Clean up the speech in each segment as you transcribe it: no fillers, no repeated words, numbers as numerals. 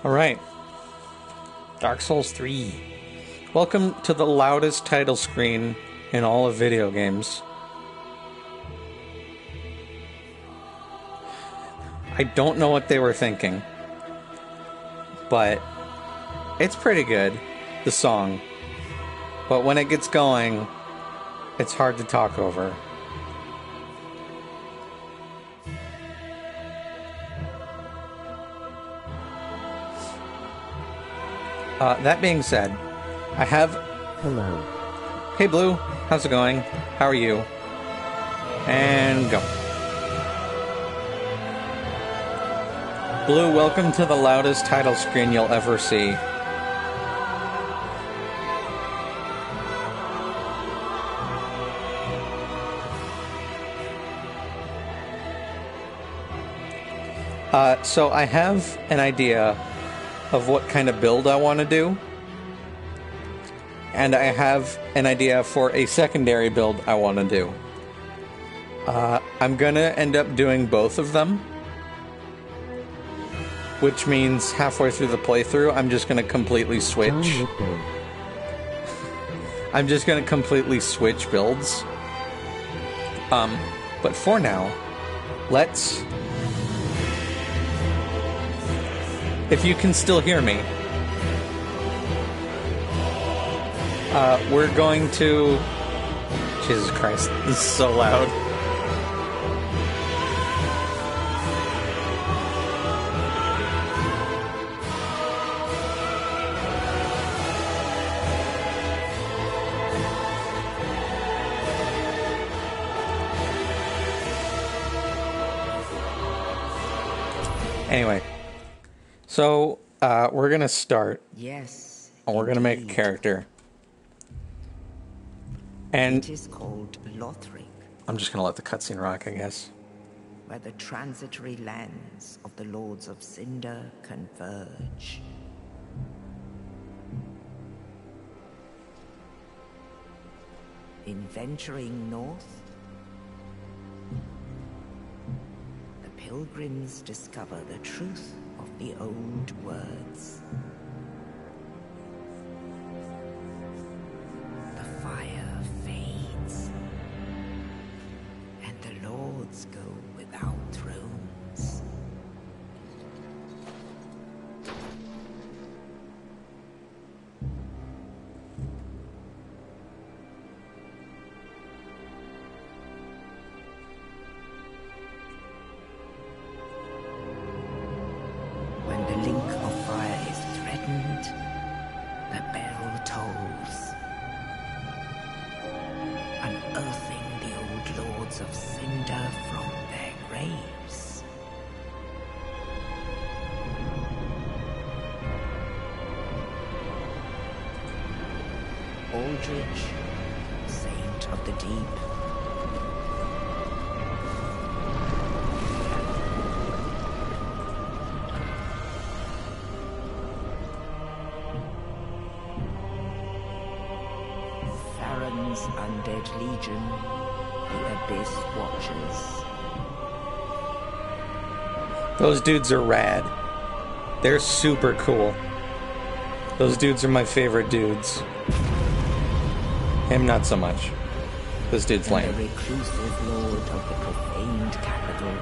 Alright. Dark Souls 3. Welcome to the loudest title screen in all of video games. I don't know what they were thinking, but it's pretty good, the song. But when it gets going, it's hard to talk over. That being said, I have... Hello. Hey Blue, how's it going? How are you? And go. Blue, welcome to the loudest title screen you'll ever see. So I have an idea of what kind of build I want to do. And I have an idea for a secondary build I want to do. I'm gonna end up doing both of them. Which means halfway through the playthrough, I'm just gonna completely switch. I'm just gonna completely switch builds. But for now, let's... If you can still hear me, we're going to... Jesus Christ, this is so loud. Anyway. So, we're gonna start. Yes. And we're gonna make a character. And it is called Lothric, I'm just gonna let the cutscene rock, I guess. where the transitory lands of the Lords of Cinder converge. In venturing north, the pilgrims discover the truth of the old words. The fire fades, and the lords go without thrones. When the link of fire is threatened, the bell tolls, unearthing the old lords of Cinder from their graves. Aldrich, saint of the deep, Farron's undead legion, the Abyss Watchers. Those dudes are rad. They're super cool. Those dudes are my favorite dudes. Him, not so much. This dude's And lame. the reclusive lord of the profaned capital.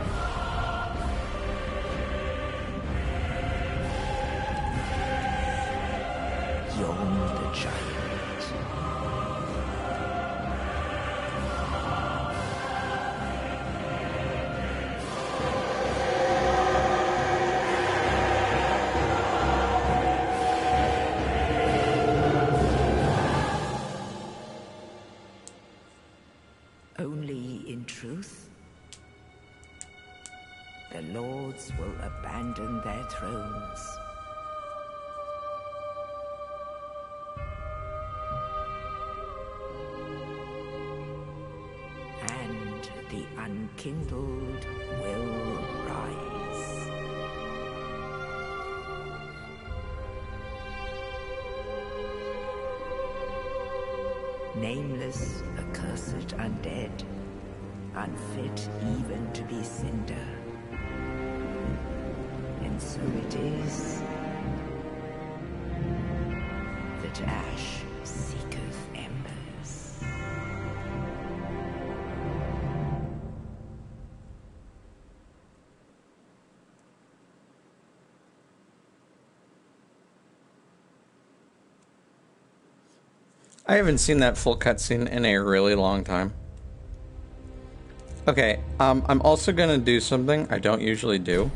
Yon the giant. Only in truth, the lords will abandon their thrones. And the unkindled will rise. Nameless, accursed undead, unfit even to be cinder. And so it is Large ash seeketh embers. I haven't seen that full cutscene in a really long time. Okay, I'm also gonna do something I don't usually do.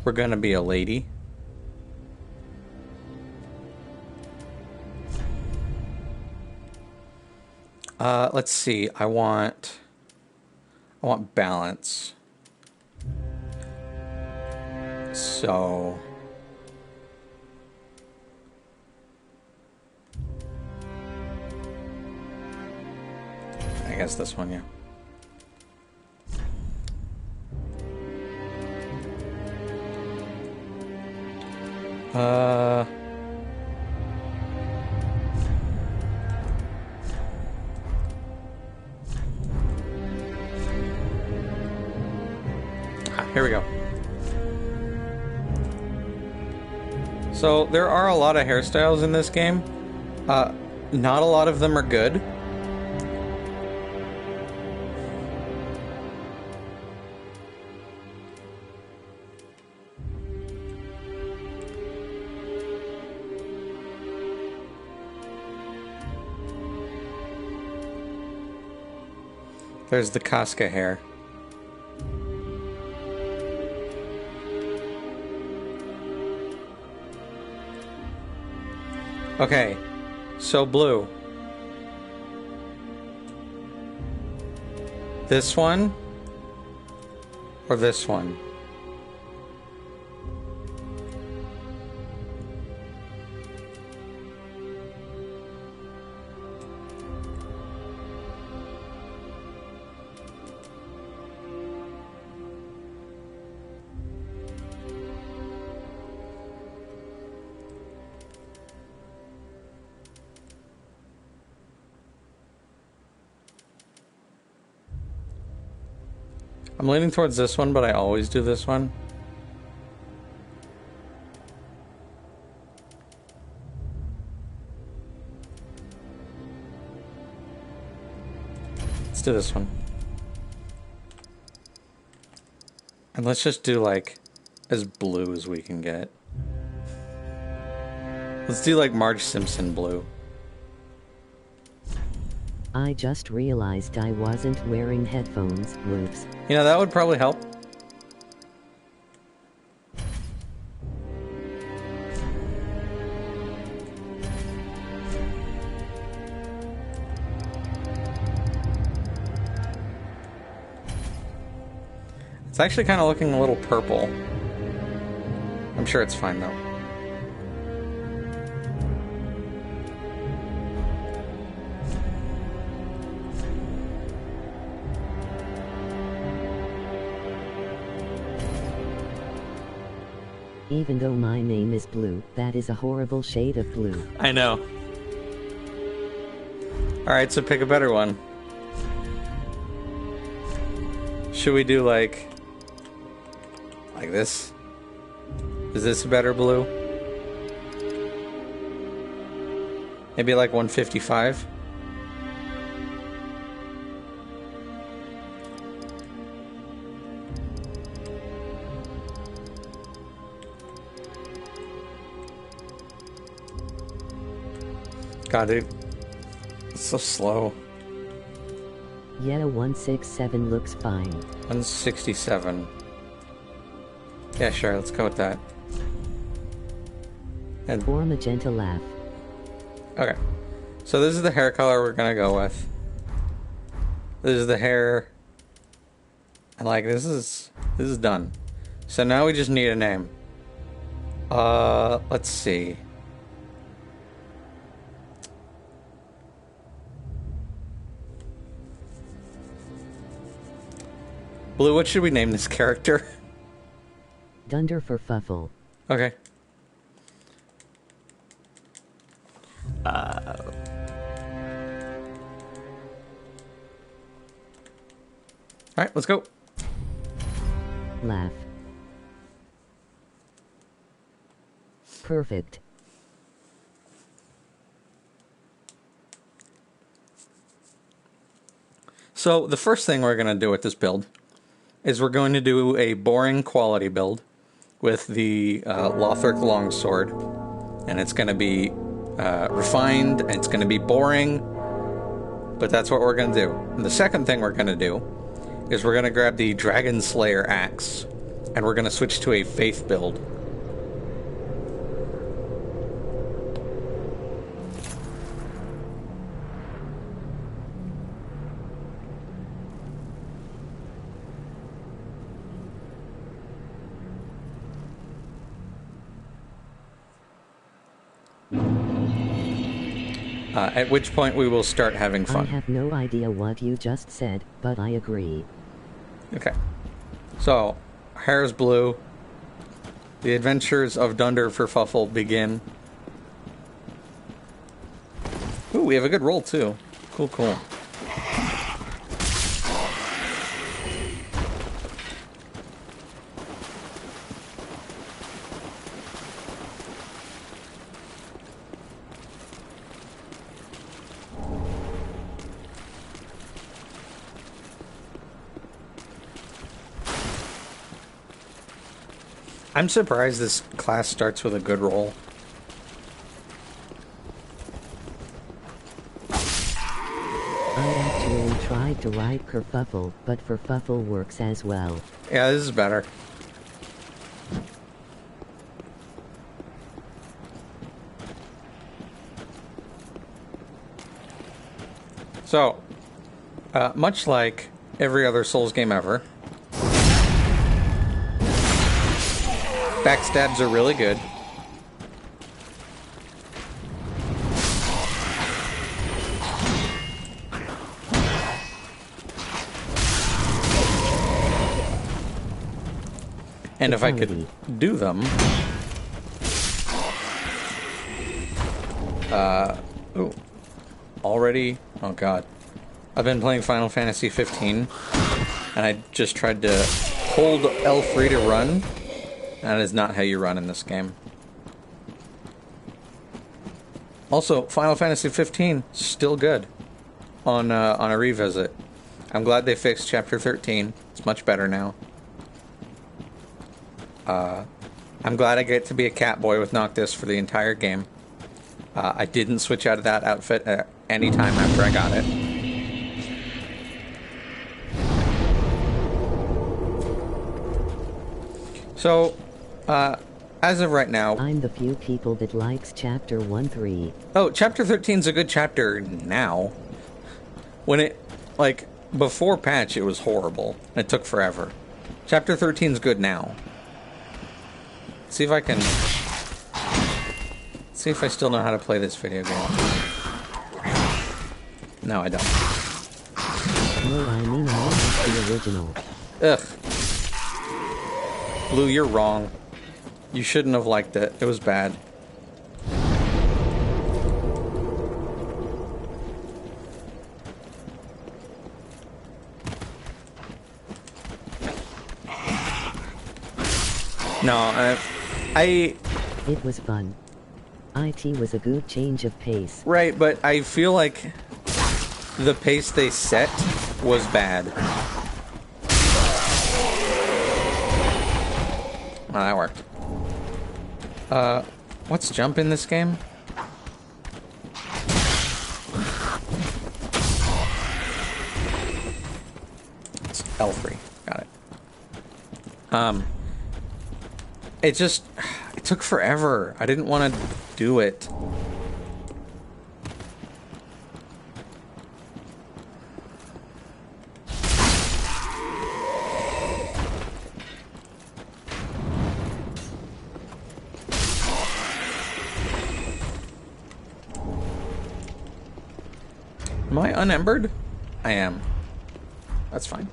We're gonna be a lady. Let's see. I want balance. So I guess this one, yeah. Here we go. So there are a lot of hairstyles in this game. Not a lot of them are good. There's the Casca hair. Okay, so blue. This one or this one? I'm leaning towards this one, but I always do this one. Let's do this one. And let's just do like as blue as we can get. Let's do like Marge Simpson blue. I just realized I wasn't wearing headphones. Whoops. You know, that would probably help. It's actually kind of looking a little purple. I'm sure it's fine though. Even though my name is blue, that is a horrible shade of blue. I know. Alright, so pick a better one. Should we do like this? Is this a better blue? Maybe like 155? God, dude. It's so slow. Yeah, 167 looks fine. 167. Yeah, sure, let's go with that. And Or magenta laugh. okay. So this is the hair color we're gonna go with. This is the hair. And like this is done. So now we just need a name. Let's see. Blue, what should we name this character? Dunder for Fuffle. Okay. Alright, let's go. Laugh. Perfect. So the first thing we're going to do with this build is we're going to do a boring quality build with the Lothric Longsword. And it's going to be refined, and it's going to be boring, but that's what we're going to do. And the second thing we're going to do is we're going to grab the Dragon Slayer axe, and we're going to switch to a faith build. At which point we will start having fun. I have no idea what you just said, but I agree. Okay. So, hair's blue. The adventures of Dunder for Fuffle begin. Ooh, we have a good roll too. Cool, cool. I'm surprised this class starts with a good roll. I actually tried to write kerfuffle, but furfuffle works as well. Yeah, this is better. So, much like every other Souls game ever, backstabs are really good. And if I could do them... ooh. Already? Oh god. I've been playing Final Fantasy 15, and I just tried to hold L3 to run. That is not how you run in this game. Also, Final Fantasy 15 still good on a revisit. I'm glad they fixed Chapter 13. It's much better now. I'm glad I get to be a Catboy with Noctis for the entire game. I didn't switch out of that outfit at any time after I got it. So, as of right now... I'm the few people that likes Chapter 1-3. Oh, Chapter 13's a good chapter now. When it, like, before patch, it was horrible. It took forever. Chapter 13's good now. See if I can... See if I still know how to play this video game. No, I don't. No, I mean I like the original. Ugh. Blue, you're wrong. You shouldn't have liked it. It was bad. No, It was fun. IT was a good change of pace. Right, but I feel like the pace they set was bad. Oh, that worked. What's jump in this game? It's L3. Got it. It just... It took forever. I didn't want to do it. Am I unembered? I am. That's fine.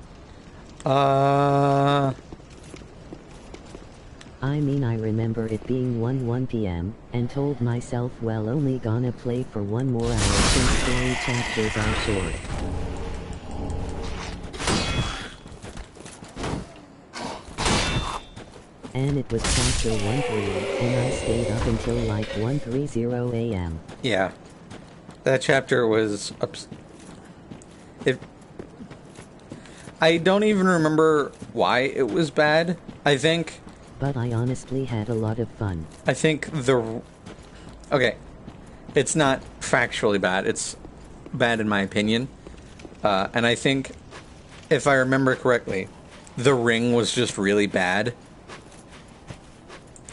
I mean I remember it being 1 p.m. and told myself well only gonna play for 1 more hour since story chapters are short. And it was chapter 1-3 and I stayed up until like 1:30 a.m. Yeah. That chapter was... I don't even remember why it was bad. I think But I honestly had a lot of fun. Okay, it's not factually bad. It's bad in my opinion. And I think, if I remember correctly, the ring was just really bad.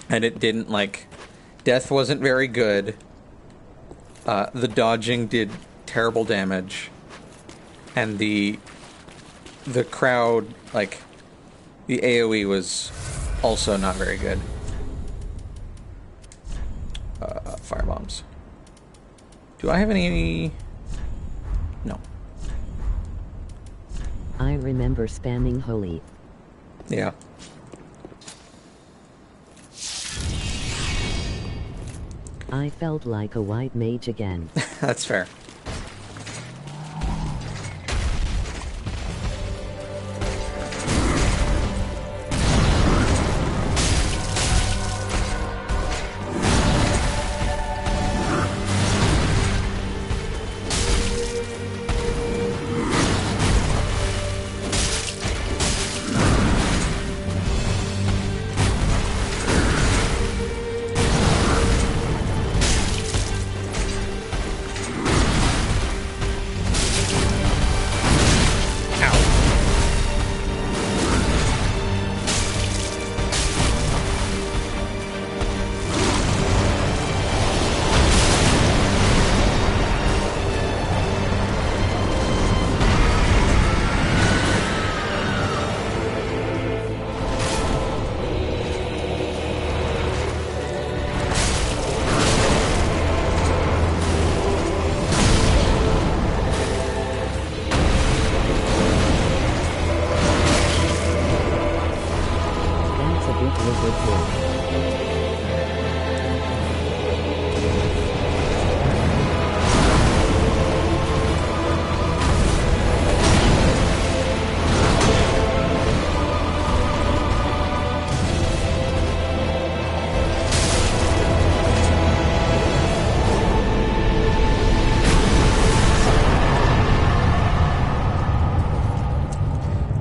And it didn't, like... Death wasn't very good. The dodging did terrible damage. And the crowd, like... The AoE was also not very good. Firebombs. Do I have any... No. I remember spamming holy. Yeah. I felt like a white mage again. That's fair. That's a big lizard here.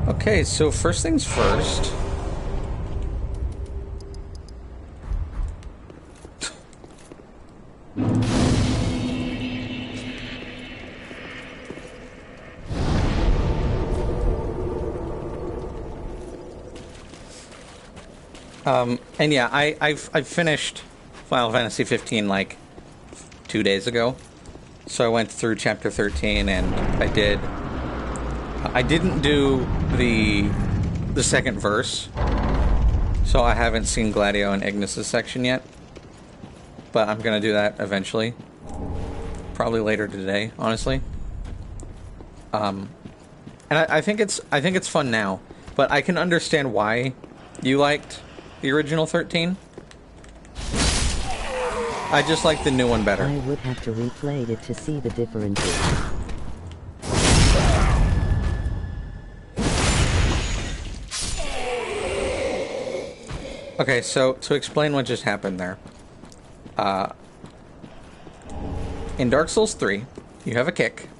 Okay, so first things first. And yeah, I've finished Final Fantasy 15 like 2 days ago. So I went through chapter 13 and I didn't do the second verse. So I haven't seen Gladio and Ignis' section yet. But I'm gonna do that eventually. Probably later today, honestly. And I think it's fun now. But I can understand why you liked the original 13. I just like the new one better. I would have to replay it to see the differences. Okay, so to explain what just happened there. In Dark Souls 3, you have a kick.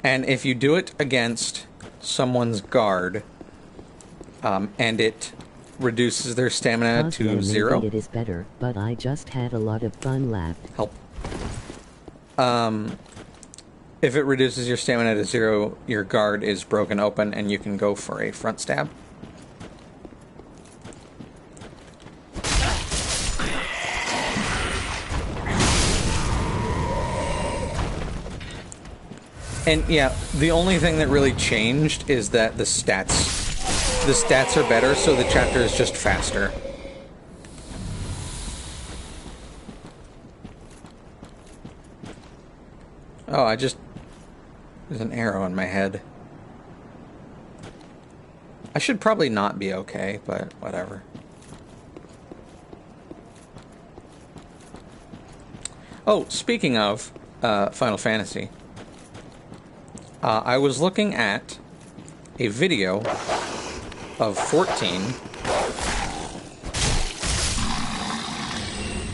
And if you do it against someone's guard, and it reduces their stamina to 0. Maybe it is better, but I just had a lot of fun laughed. Help. If it reduces your stamina to 0, your guard is broken open and you can go for a front stab. And yeah, the only thing that really changed is that the stats are better, so the chapter is just faster. Oh, there's an arrow in my head. I should probably not be okay, but whatever. Oh, speaking of Final Fantasy, I was looking at a video of 14,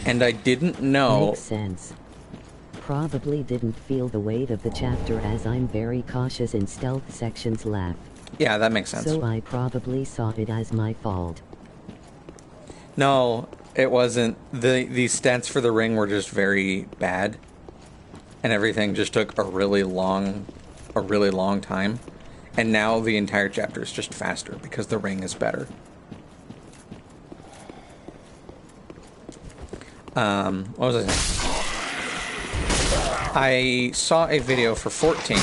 and I didn't know... Makes sense. probably didn't feel the weight of the chapter as I'm very cautious in stealth sections left. Yeah, that makes sense. So I probably saw it as my fault. No, it wasn't. The stats for the ring were just very bad. And everything just took a really long time. And now the entire chapter is just faster because the ring is better. What was I saying? I saw a video for 14.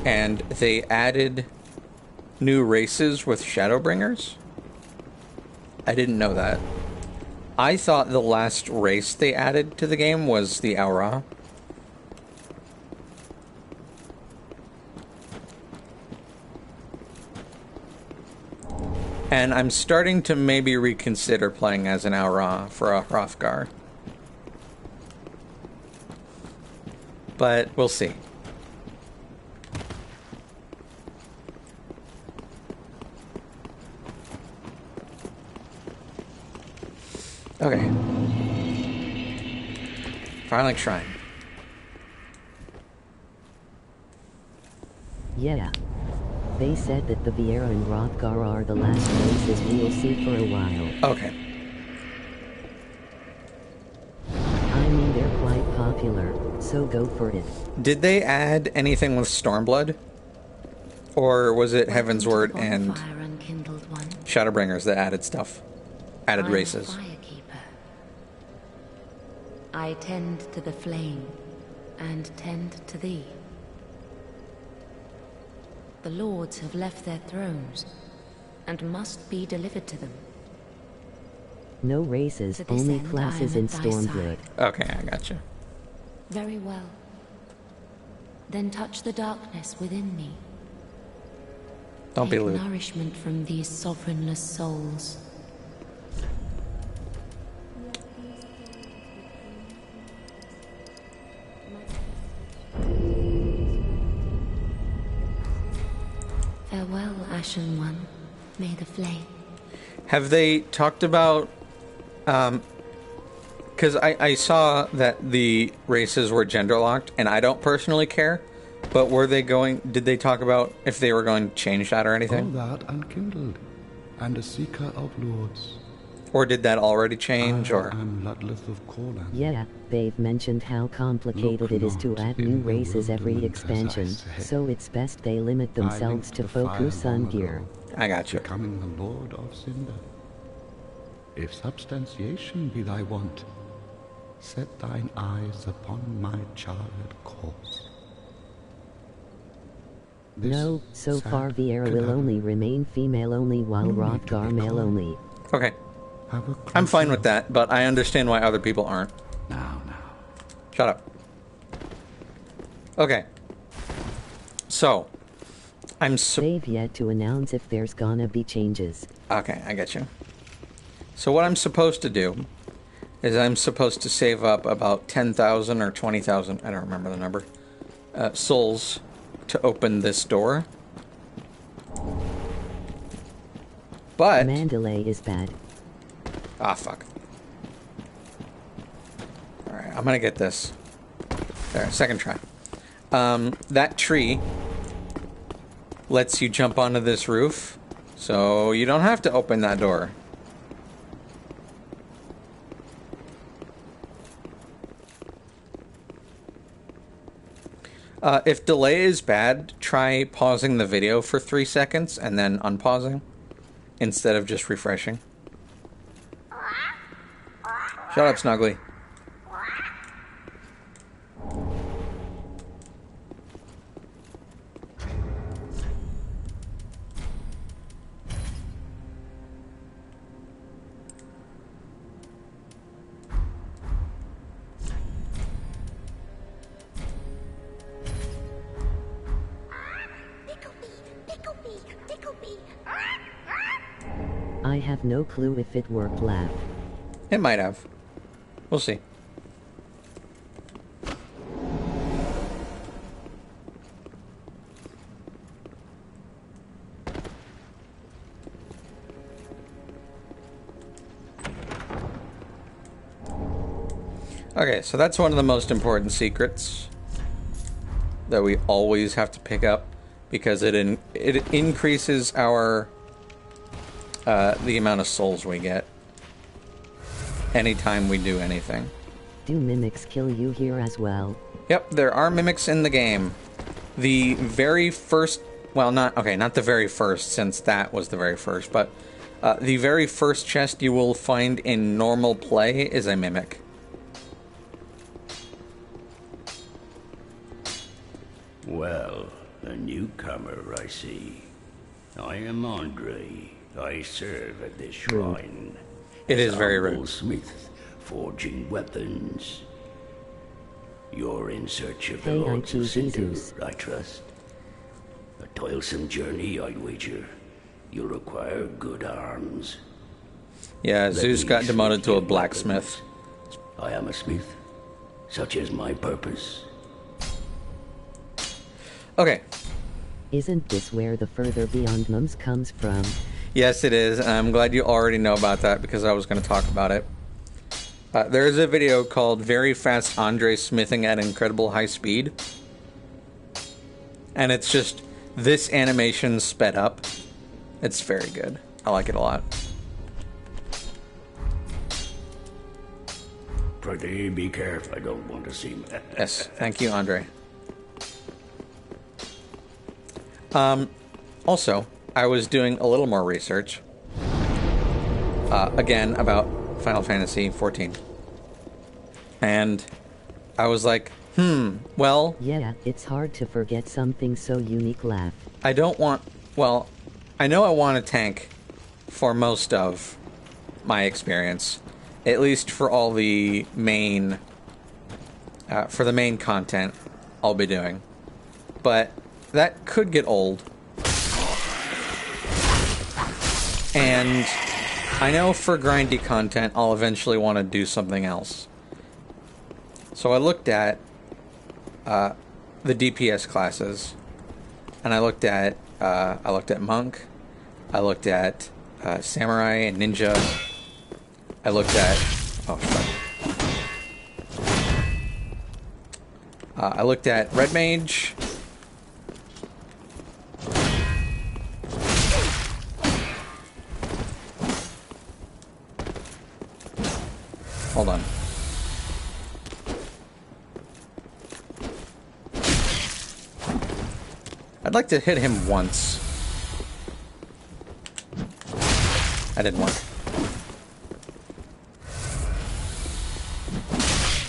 And they added new races with Shadowbringers. I didn't know that. I thought the last race they added to the game was the Aura. And I'm starting to maybe reconsider playing as an Aura for a Hrothgar. But we'll see. Okay. Firelink Shrine. Yeah. They said that the Viera and Hrothgar are the last races we'll see for a while. Okay. I mean, they're quite popular, so go for it. Did they add anything with Stormblood? Or was it Heaven's Word and Shadowbringers that added stuff? Added races? Firekeeper. I tend to the flame, and tend to thee. The lords have left their thrones, and must be delivered to them. No races, only classes in Stormblood. Okay, I gotcha. Very well. Then touch the darkness within me. Don't be Take lewd. nourishment from these sovereignless souls. Farewell, Ashen One. May the flame. Have they talked about... Because I saw that the races were gender-locked, and I don't personally care, but were they going... Did they talk about if they were going to change that or anything? All that unkindled, and a seeker of lords. Or did that already change, or... I'm Ludleth of Corland. Yeah, they've mentioned how complicated it is to add new races every expansion, so it's best they limit themselves to focus on gear. I got you. Becoming the Lord of Cinder. If substantiation be thy want, set thine eyes upon my charred corpse. This No, so sad far Viera will cadaver only remain female only while No need to Hrothgar be male called. only. Okay. have a I'm fine closer with that, but I understand why other people aren't. Now. Shut up. Okay. So, They've yet to announce if there's gonna be changes. Okay, I get you. So what I'm supposed to do is I'm supposed to save up about 10,000 or 20,000, I don't remember the number, souls to open this door. But... Mandalay is bad. Ah, fuck. Alright, I'm gonna get this. There, second try. That tree lets you jump onto this roof, so you don't have to open that door. If delay is bad, try pausing the video for 3 seconds and then unpausing instead of just refreshing. Shut up, Snuggly. I have no clue if it worked. Laugh. It might have. We'll see. Okay, so that's one of the most important secrets that we always have to pick up, because it increases our the amount of souls we get anytime we do anything. Do mimics kill you here as well? Yep, there are mimics in the game. The very first, well, not the very first, since that was the very first, but the very first chest you will find in normal play is a mimic. Well, a newcomer, I see. I am Andre. I serve at this shrine. It is very Humble rude. smith, forging weapons. You're in search of the Hey, Lords I of choose Cinder, Jesus. I trust. A toilsome journey, I'd wager. You'll require good arms. Yeah, Let Zeus me got demoted smith to a your blacksmith. weapons. I am a smith. Such is my purpose. Okay, Isn't this where the further beyond mums comes from? yes it is, and I'm glad you already know about that, because I was going to talk about it. There is a video called Very Fast Andre Smithing at Incredible High Speed. And it's just this animation sped up. It's very good. I like it a lot. Pretty be careful, I don't want to seem... Yes, thank you, Andre. Also, I was doing a little more research. Again, about Final Fantasy XIV. And I was like, well, Yeah, it's hard to forget something so unique. Laugh. I don't want... Well, I know I want a tank for most of my experience. At least for all the main... for the main content I'll be doing. But that could get old. And I know for grindy content, I'll eventually want to do something else. So I looked at the DPS classes, and I looked at monk, I looked at samurai and ninja. I looked at I looked at red mage. Hold on. I'd like to hit him once. That didn't work.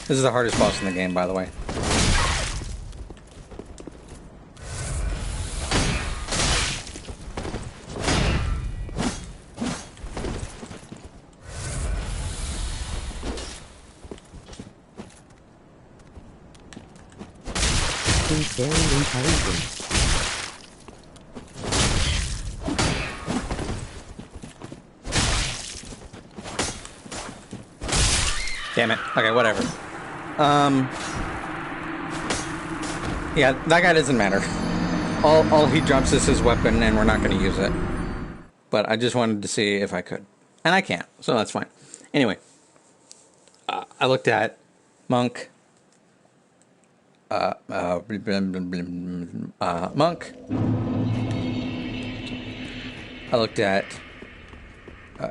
This is the hardest boss in the game, by the way. He's very intelligent. Damn it. Okay, whatever. Yeah, that guy doesn't matter. All he drops is his weapon, and we're not going to use it. But I just wanted to see if I could. And I can't, so that's fine. Anyway. I looked at monk. Monk. I looked at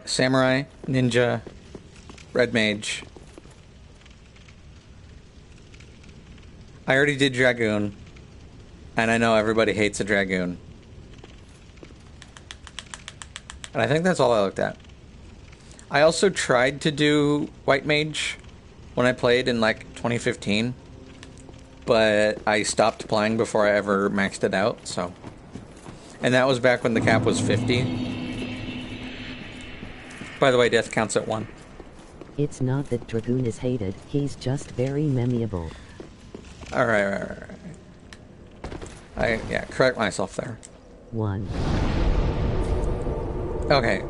samurai, ninja, red mage. I already did dragoon, and I know everybody hates a dragoon. And I think that's all I looked at. I also tried to do white mage when I played in like 2015, but I stopped playing before I ever maxed it out, so. And that was back when the cap was 50. By the way, death counts at 1. It's not that Dragoon is hated, he's just very memeable. Alright. Correct myself there. 1. Okay.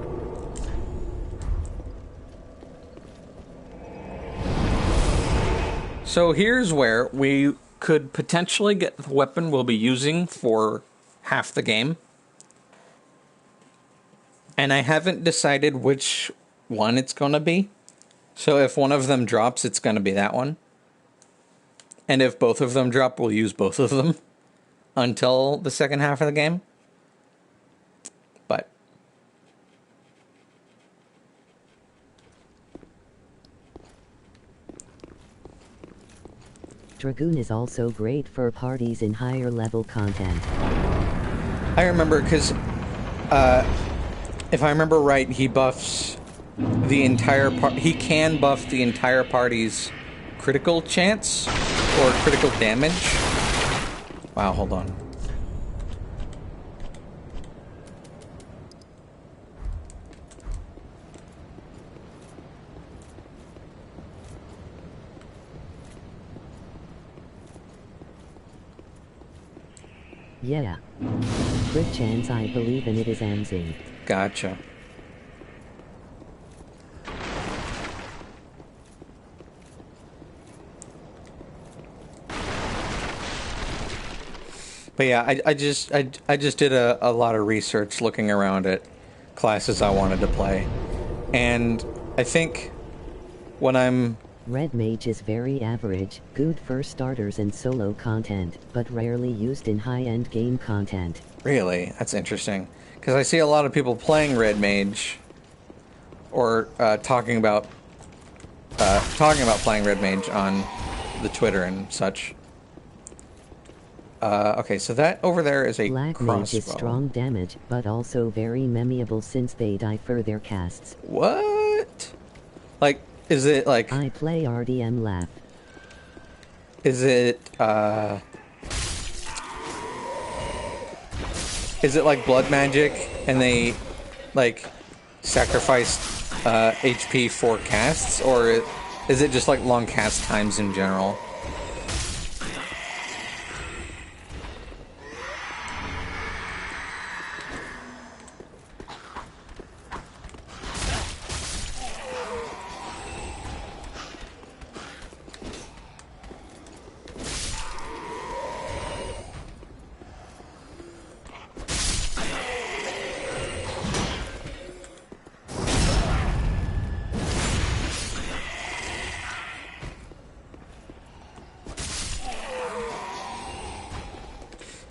So here's where we could potentially get the weapon we'll be using for half the game. And I haven't decided which one it's going to be. So if one of them drops, it's going to be that one. And if both of them drop, we'll use both of them until the second half of the game. But Dragoon is also great for parties in higher level content. I remember because, if I remember right, he buffs the entire he can buff the entire party's critical chance or critical damage. Wow, hold on. Yeah. Crit chance, I believe in it is amazing. Gotcha. But yeah, I just did a lot of research looking around at classes I wanted to play. And I think when I'm... Red Mage is very average, good for starters and solo content, but rarely used in high-end game content. Really? That's interesting. Because I see a lot of people playing Red Mage, or talking about playing Red Mage on the Twitter and such. Okay, so that over there is a Black crossbow. Mage is strong damage, but also very memeable since they die for their casts. What? Like, is it like... I play RDM Laugh. Is it like blood magic and they, like, sacrifice HP for casts? Or is it just like long cast times in general?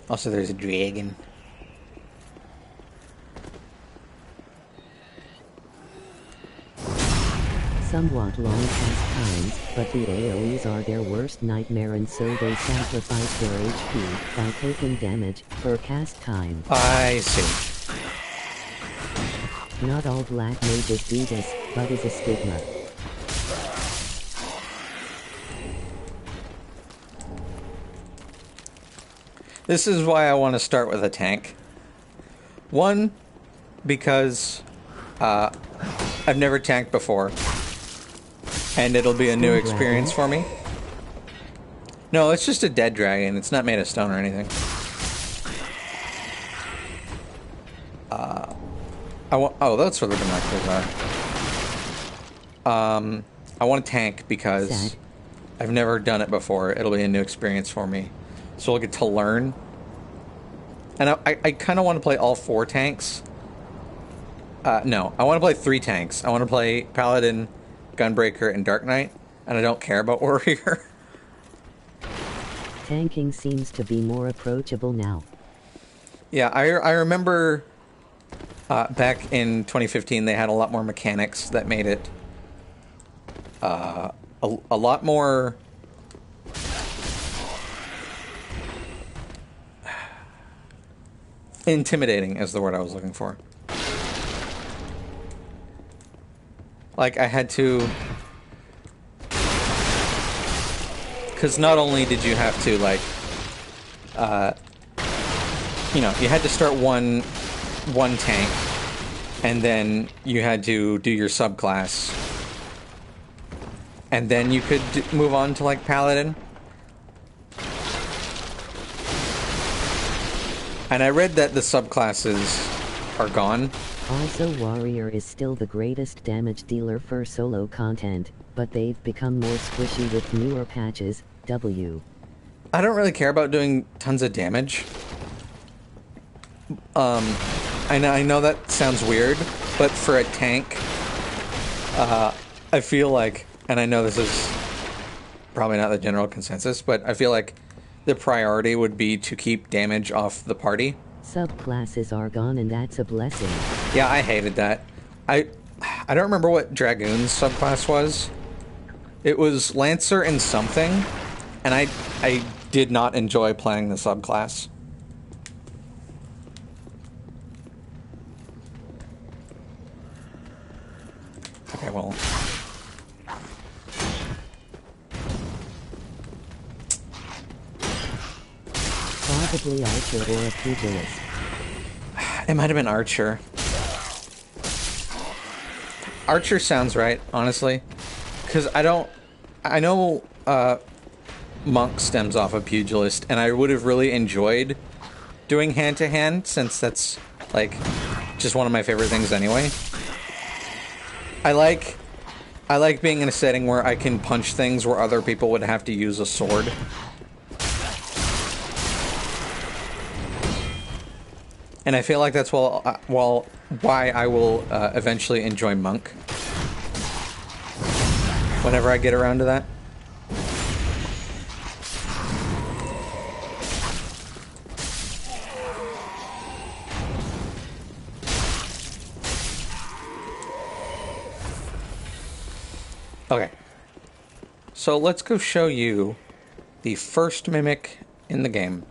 Also, there's a dragon. Somewhat long cast times, but the AoEs are their worst nightmare and so they sacrifice their HP by taking damage per cast time. I see. Not all black mages do this, but is a stigma. This is why I want to start with a tank. One, because I've never tanked before, and it'll be a new experience for me. No, it's just a dead dragon. It's not made of stone or anything. Oh, that's where the binoculars are. I want a tank because Sad. I've never done it before. It'll be a new experience for me. So I'll get to learn. And I kind of want to play all 4 tanks. No, I want to play 3 tanks. I want to play Paladin, Gunbreaker, and Dark Knight. And I don't care about Warrior. Tanking seems to be more approachable now. Yeah, I remember back in 2015 they had a lot more mechanics that made it a lot more... intimidating is the word I was looking for. Like, I had to... Because not only did you have to, like... you know, you had to start one tank, and then you had to do your subclass. And then you could move on to, like, Paladin. And I read that the subclasses are gone. Also, Warrior is still the greatest damage dealer for solo content, but they've become more squishy with newer patches. I don't really care about doing tons of damage. I know that sounds weird, but for a tank, I feel like, and I know this is probably not the general consensus, but I feel like the priority would be to keep damage off the party. Subclasses are gone, and that's a blessing. Yeah, I hated that. I don't remember what Dragoon's subclass was. It was Lancer and something, and I did not enjoy playing the subclass. Okay, well. Probably Archer or a Pugilist. It might have been Archer. Archer sounds right, honestly. Because I know Monk stems off of Pugilist, and I would have really enjoyed doing hand-to-hand, since that's, like, just one of my favorite things anyway. I like being in a setting where I can punch things where other people would have to use a sword. And I feel like that's why I will eventually enjoy Monk. Whenever I get around to that. Okay. So let's go show you the first mimic in the game.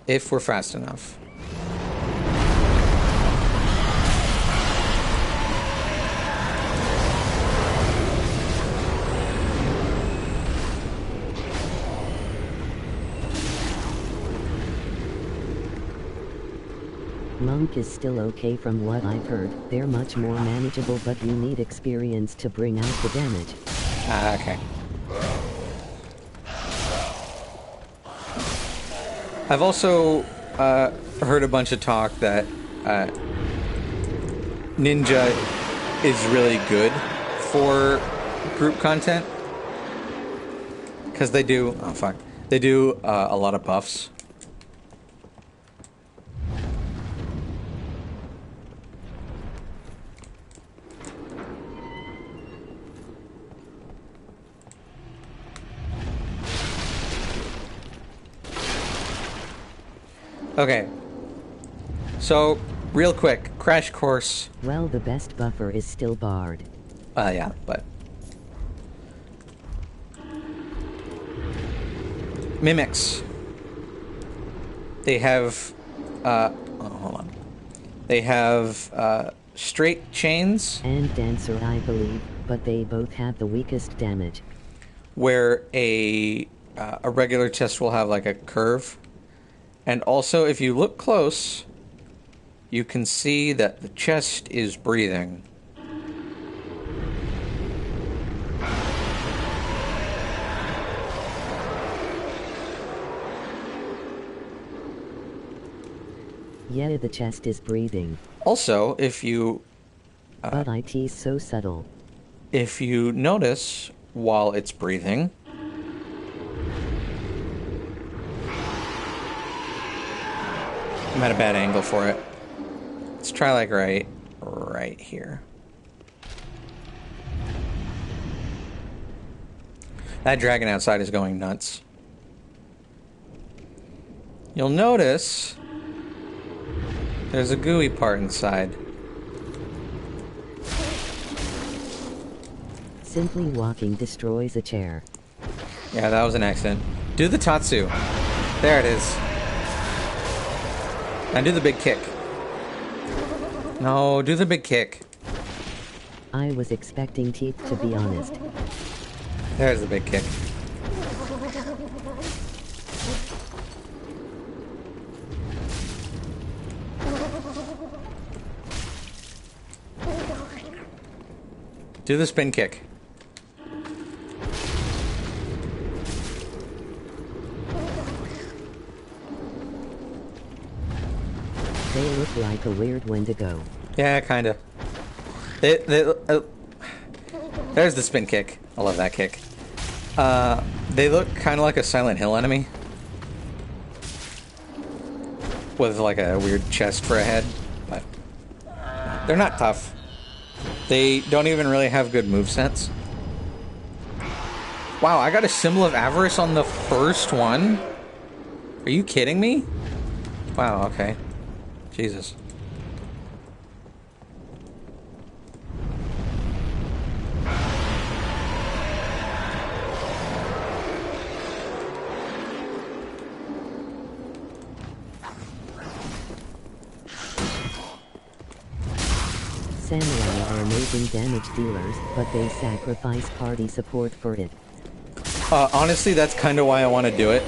If we're fast enough. Monk is still okay from what I've heard. They're much more manageable, but you need experience to bring out the damage. Okay. I've also heard a bunch of talk that Ninja is really good for group content. Because they do... Oh, fuck. They do a lot of buffs. Okay, so real quick, crash course. Well, the best buffer is still Bard. Yeah, but mimics. They have, hold on. They have straight chains And Dancer, I believe, but they both have the weakest damage. where a regular chest will have like a curve. And also, if you look close, you can see that the chest is breathing. Yeah, the chest is breathing. Also, if you But it's so subtle. if you notice while it's breathing, I'm at a bad angle for it. Let's try like right here. That dragon outside is going nuts. You'll notice there's a gooey part inside. Simply walking destroys a chair. Yeah, that was an accident. Do the Tatsu. There it is. Now do the big kick. No, do the big kick. I was expecting teeth, to be honest. There's the big kick. Do the spin kick. They look like a weird Wendigo. Yeah, kind of. There's the spin kick. I love that kick. They look kind of like a Silent Hill enemy. With like a weird chest for a head. But they're not tough. They don't even really have good movesets. Wow, I got a Symbol of Avarice on the first one? Are you kidding me? Wow, okay. Jesus. Samurai are amazing damage dealers, but they sacrifice party support for it. Honestly, that's kind of why I want to do it.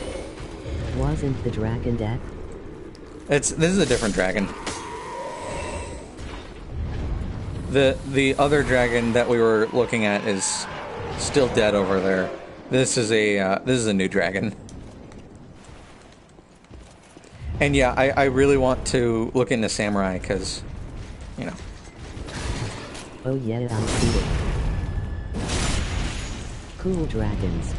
Wasn't the dragon death? This is a different dragon. The other dragon that we were looking at is still dead over there. This is a new dragon. And yeah, I really want to look into Samurai because, you know. Oh yeah, I see it. Cool dragons.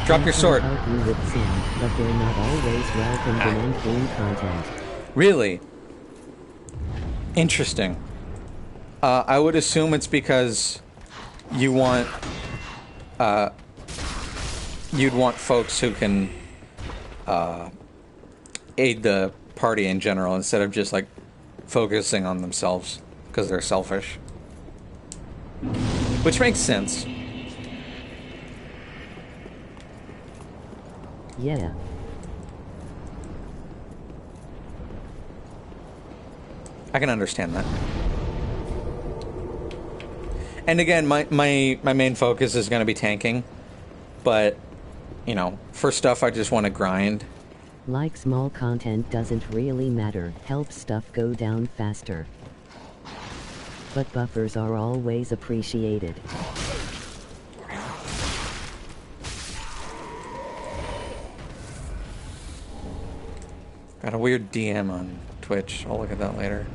Drop your sword. Help you with some, but they're not always welcomed in endgame content. Really? Interesting. I would assume it's because you want, you'd want folks who can, aid the party in general instead of just, like, focusing on themselves because they're selfish. Which makes sense. Yeah. I can understand that. And again, my main focus is going to be tanking. But, you know, for stuff I just want to grind. Like small content doesn't really matter, helps stuff go down faster. But buffers are always appreciated. Got a weird DM on Twitch. I'll look at that later.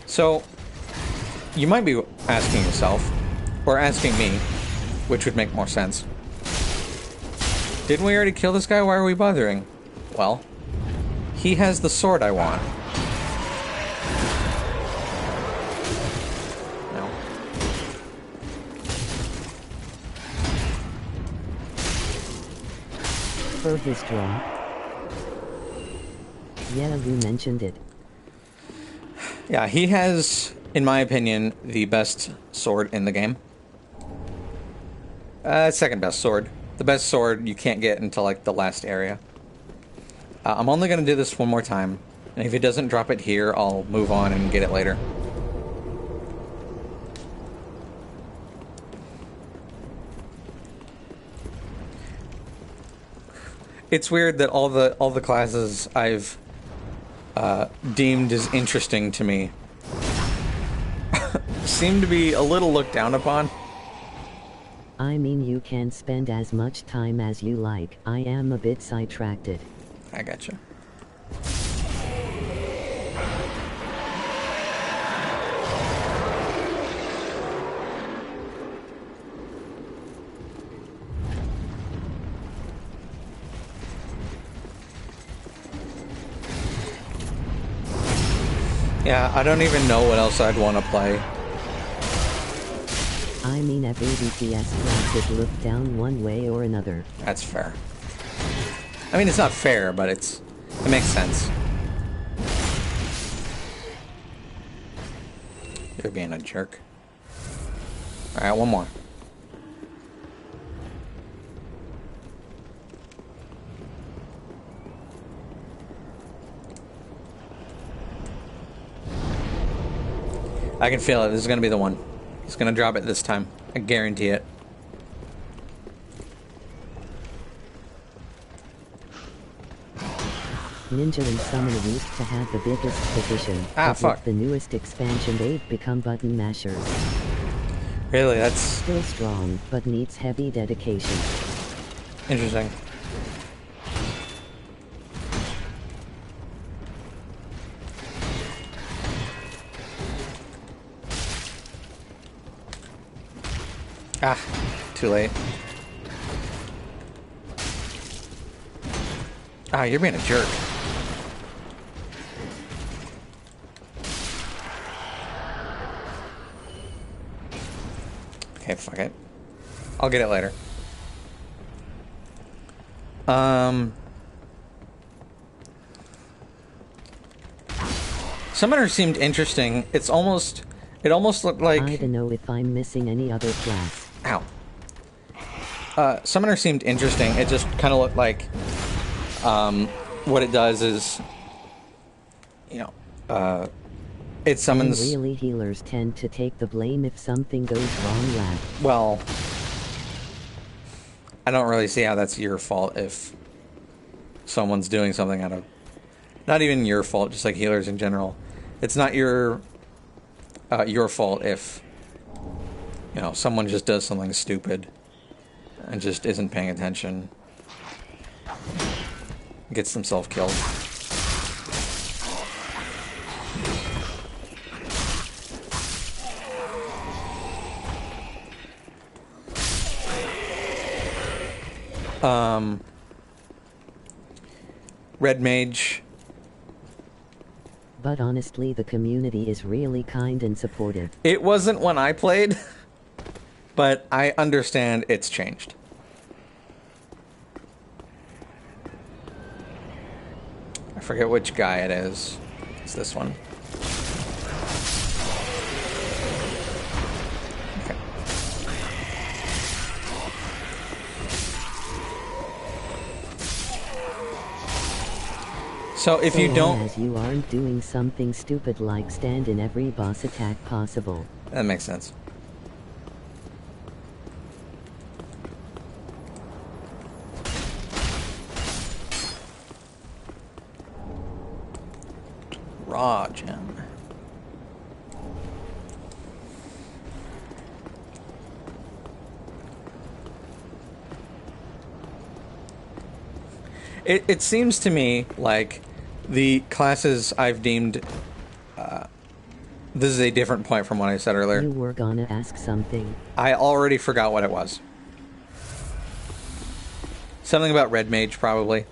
So, you might be asking yourself, or asking me, which would make more sense. Didn't we already kill this guy? Why are we bothering? Well, he has the sword I want. No. For his draw. Yeah, you mentioned it. Yeah, he has, in my opinion, the best sword in the game. Second best sword. The best sword you can't get until, like, the last area. I'm only going to do this one more time. And if he doesn't drop it here, I'll move on and get it later. It's weird that all the classes I've deemed as interesting to me seem to be a little looked down upon. I mean, you can spend as much time as you like. I am a bit sidetracked. I gotcha. Yeah, I don't even know what else I'd want to play. I mean, every DPS class is looked down one way or another. That's fair. I mean, it's not fair, but it makes sense. You're being a jerk. Alright, one more. I can feel it. This is going to be the one. It's going to drop it this time. I guarantee it. Ninja and Summoner used to have the biggest position. Ah, but fuck. with the newest expansion, they've become button mashers. Really, that's Still strong, but needs heavy dedication. interesting. Ah, too late. Ah, you're being a jerk. Okay, fuck it. I'll get it later. Summoner seemed interesting. It almost looked like... I don't know if I'm missing any other class. Ow. Summoner seemed interesting. It just kind of looked like... what it does is... You know, it summons... And really, healers tend to take the blame if something goes wrong, lad. Well... I don't really see how that's your fault if... someone's doing something out of... Not even your fault, just like healers in general. It's not your fault if, you know, someone just does something stupid and just isn't paying attention. Gets themselves killed. Red Mage. But honestly, the community is really kind and supportive. It wasn't when I played, but I understand it's changed. I forget which guy it is. It's this one. Okay. So if you don't... As you aren't doing something stupid like stand in every boss attack possible. That makes sense. Raw gem. It seems to me like the classes I've deemed... this is a different point from what I said earlier. You were gonna ask something. I already forgot what it was. Something about Red Mage, probably.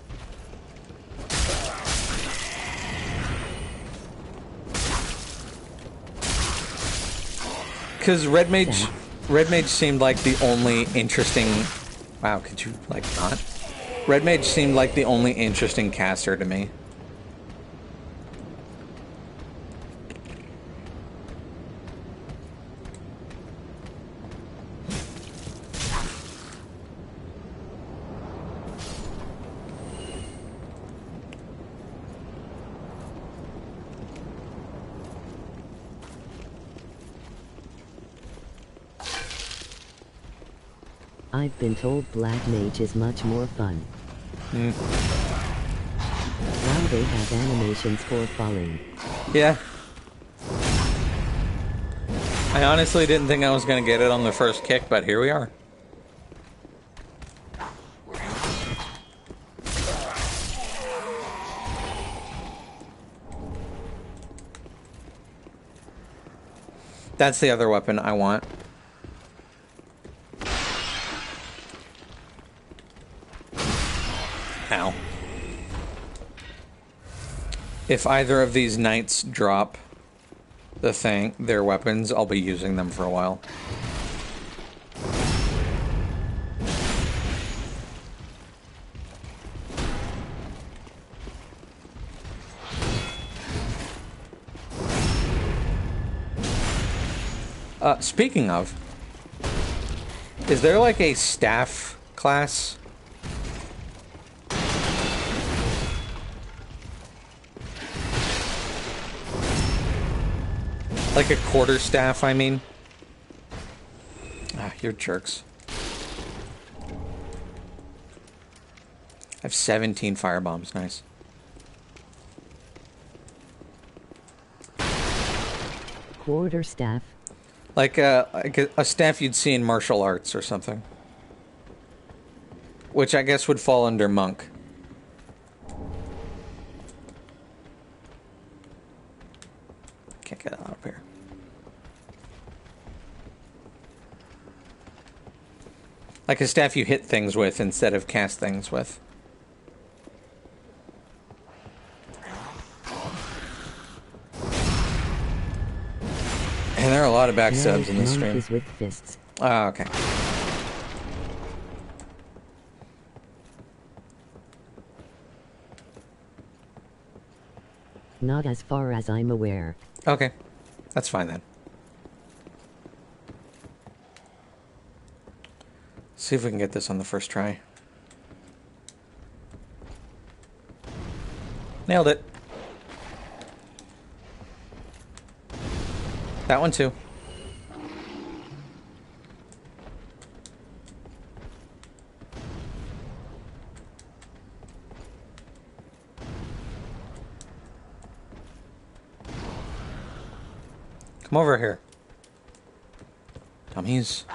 Because Red Mage seemed like the only interesting... Wow, could you, like, not? Red Mage seemed like the only interesting caster to me. I've been told Black Mage is much more fun. Wow, they have animations for falling. Yeah. I honestly didn't think I was going to get it on the first kick, but here we are. That's the other weapon I want. Ow. If either of these knights drop their weapons, I'll be using them for a while. Speaking of, is there like a staff class? Like a quarterstaff, I mean. Ah, you're jerks. I have 17 firebombs, nice. Quarterstaff. Like a staff you'd see in martial arts or something. Which I guess would fall under monk. Can't get out of here. Like a staff you hit things with instead of cast things with. And there are a lot of backstabs in this stream. Is with fists. Oh, okay. Not as far as I'm aware. Okay. That's fine then. See if we can get this on the first try. Nailed it. That one too. Come over here. Dummies.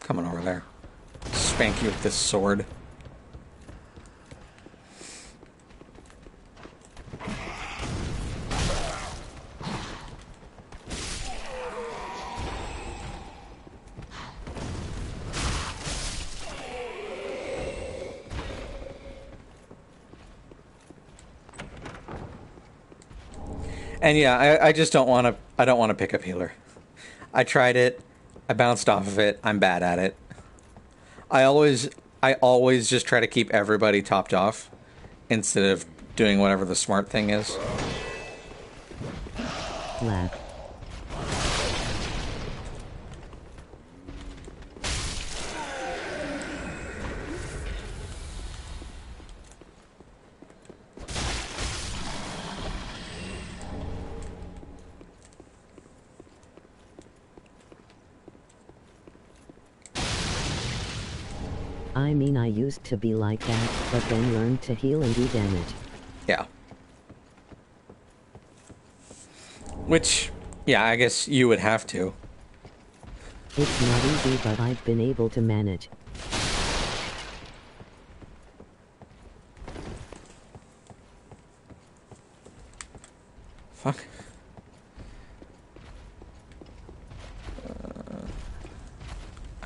Coming over there. Spank you with this sword. And yeah, I just don't want to. I don't want to pick up healer. I tried it. I bounced off of it. I'm bad at it. I always just try to keep everybody topped off instead of doing whatever the smart thing is. Laugh. I mean, I used to be like that, but then learned to heal and do damage. Yeah. Which, yeah, I guess you would have to. It's not easy, but I've been able to manage. Fuck.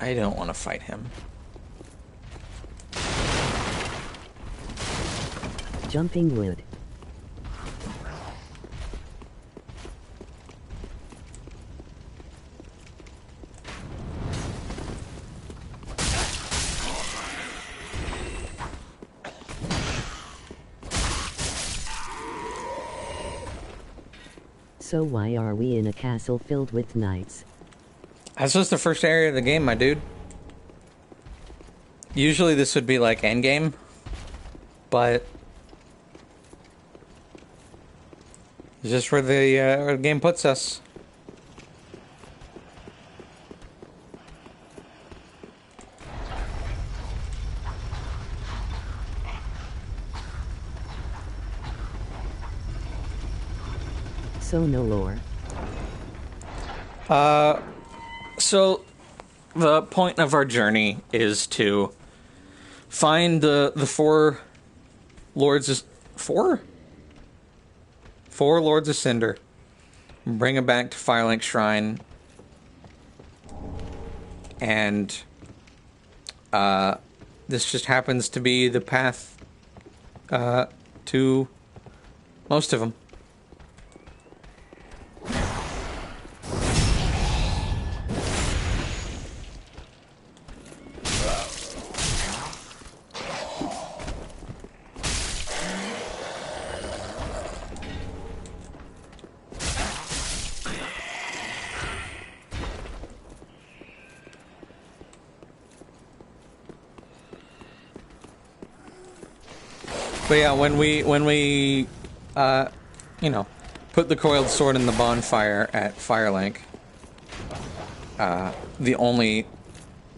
I don't want to fight him. Jumping wood. So why are we in a castle filled with knights? That's just the first area of the game, my dude. Usually this would be like endgame, but it's just where the game puts us. So no lore. So the point of our journey is to find the four lords of... Four lords of Cinder. Bring them back to Firelink Shrine. And this just happens to be the path to most of them. But yeah, when we you know, put the coiled sword in the bonfire at Firelink, the only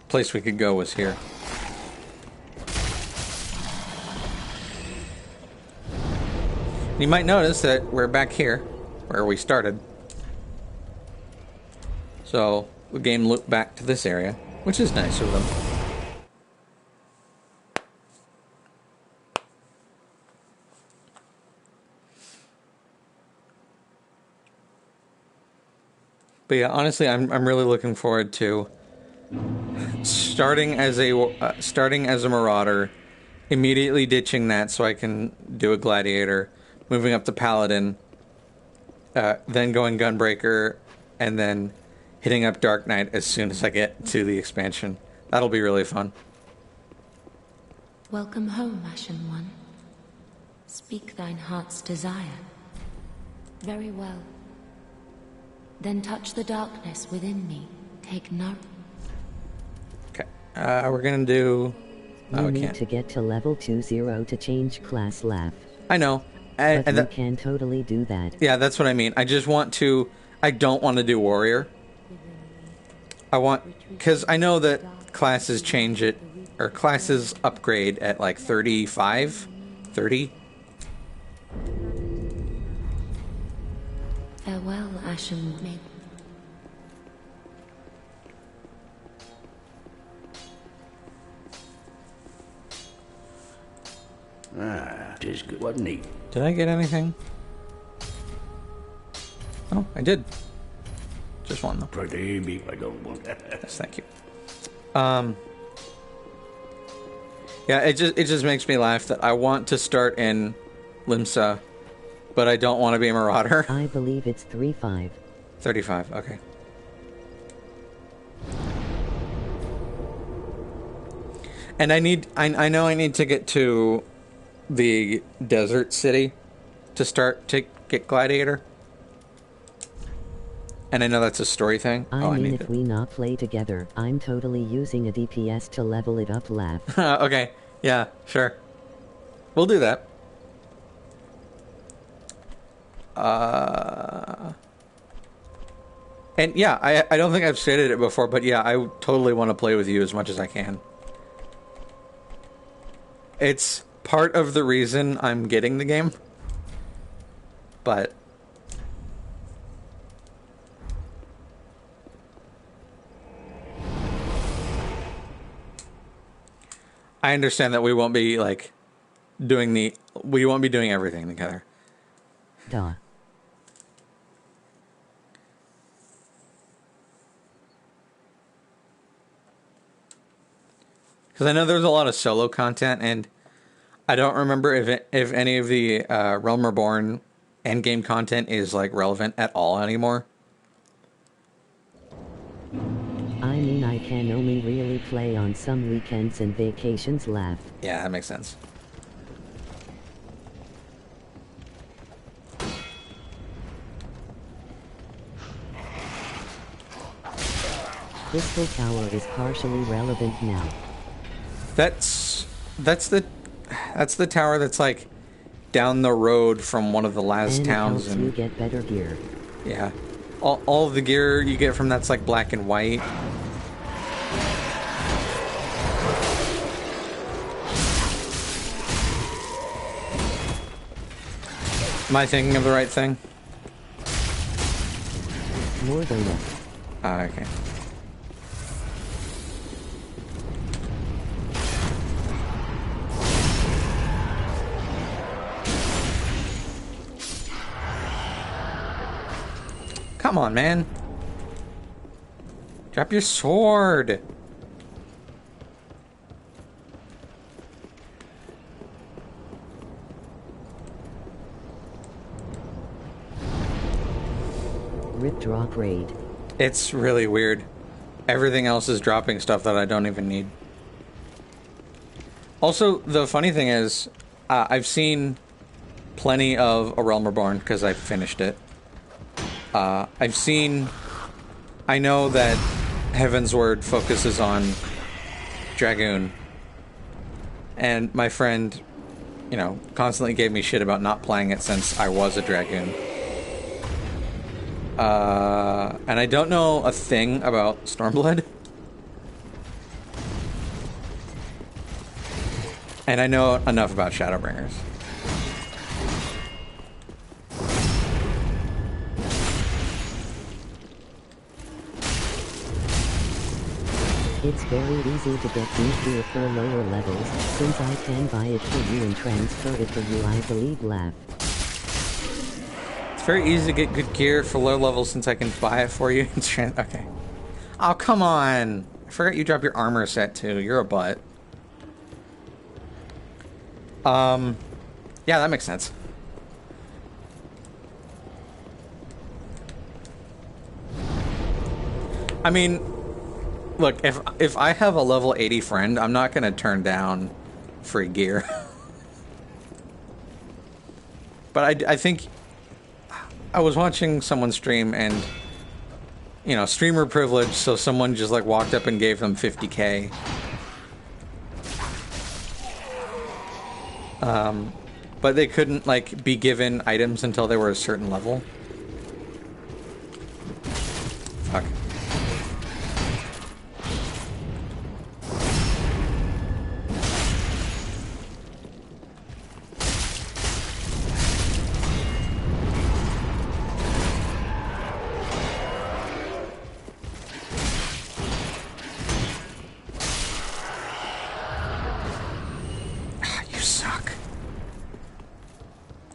place we could go was here. You might notice that we're back here, where we started. So, the game looped back to this area, which is nice of them. But yeah, honestly, I'm really looking forward to starting as a marauder, immediately ditching that so I can do a gladiator, moving up to paladin, then going gunbreaker, and then hitting up Dark Knight as soon as I get to the expansion. That'll be really fun. Welcome home, Ashen One. Speak thine heart's desire. Very well. Then touch the darkness within me. Take no. Okay. We're gonna do... You need to get to level 20 to change class laugh. I know. But you can totally do that. Yeah, that's what I mean. I just want to... I don't want to do warrior. I want... Because I know that classes change it... Or classes upgrade at like 35? 30? Farewell, Ashen Maid. Ah, 'tis good, wasn't he? Did I get anything? Oh, I did. Just one though. Pretty me, I don't want that. Yes, thank you. Yeah, it just makes me laugh that I want to start in Limsa, but I don't want to be a marauder. I believe it's 35. 35, okay. And I know I need to get to the desert city to start to get gladiator. And I know that's a story thing. I mean, if we not play together, I'm totally using a DPS to level it up, laugh. Okay, yeah, sure. We'll do that. And yeah, I don't think I've stated it before, but yeah, I totally want to play with you as much as I can. It's part of the reason I'm getting the game. But... I understand that we won't be, like, we won't be doing everything together. Duh. Because I know there's a lot of solo content, and I don't remember if any of the Realm Reborn endgame content is, like, relevant at all anymore. I mean, I can only really play on some weekends and vacations, laugh. Yeah, that makes sense. Crystal Tower is partially relevant now. That's the tower that's like down the road from one of the last and towns, it helps you get better gear. Yeah, all of the gear you get from that's like black and white. Am I thinking of the right thing? More than that. Ah, okay. Come on, man. Drop your sword. Rip drop raid. It's really weird. Everything else is dropping stuff that I don't even need. Also, the funny thing is, I've seen plenty of A Realm Reborn because I finished it. I know that Heaven's Word focuses on Dragoon. And my friend, you know, constantly gave me shit about not playing it since I was a Dragoon. And I don't know a thing about Stormblood. And I know enough about Shadowbringers. It's very easy to get new gear for lower levels, since I can buy it for you and transfer it for you, I believe. Laugh. It's very easy to get good gear for low levels since I can buy it for you. Okay. Oh, come on. I forgot you drop your armor set too. You're a butt. Yeah, that makes sense. I mean, look, if I have a level 80 friend, I'm not going to turn down free gear. But I think I was watching someone stream and, you know, streamer privilege, so someone just like walked up and gave them 50k. But they couldn't like be given items until they were a certain level. Fuck.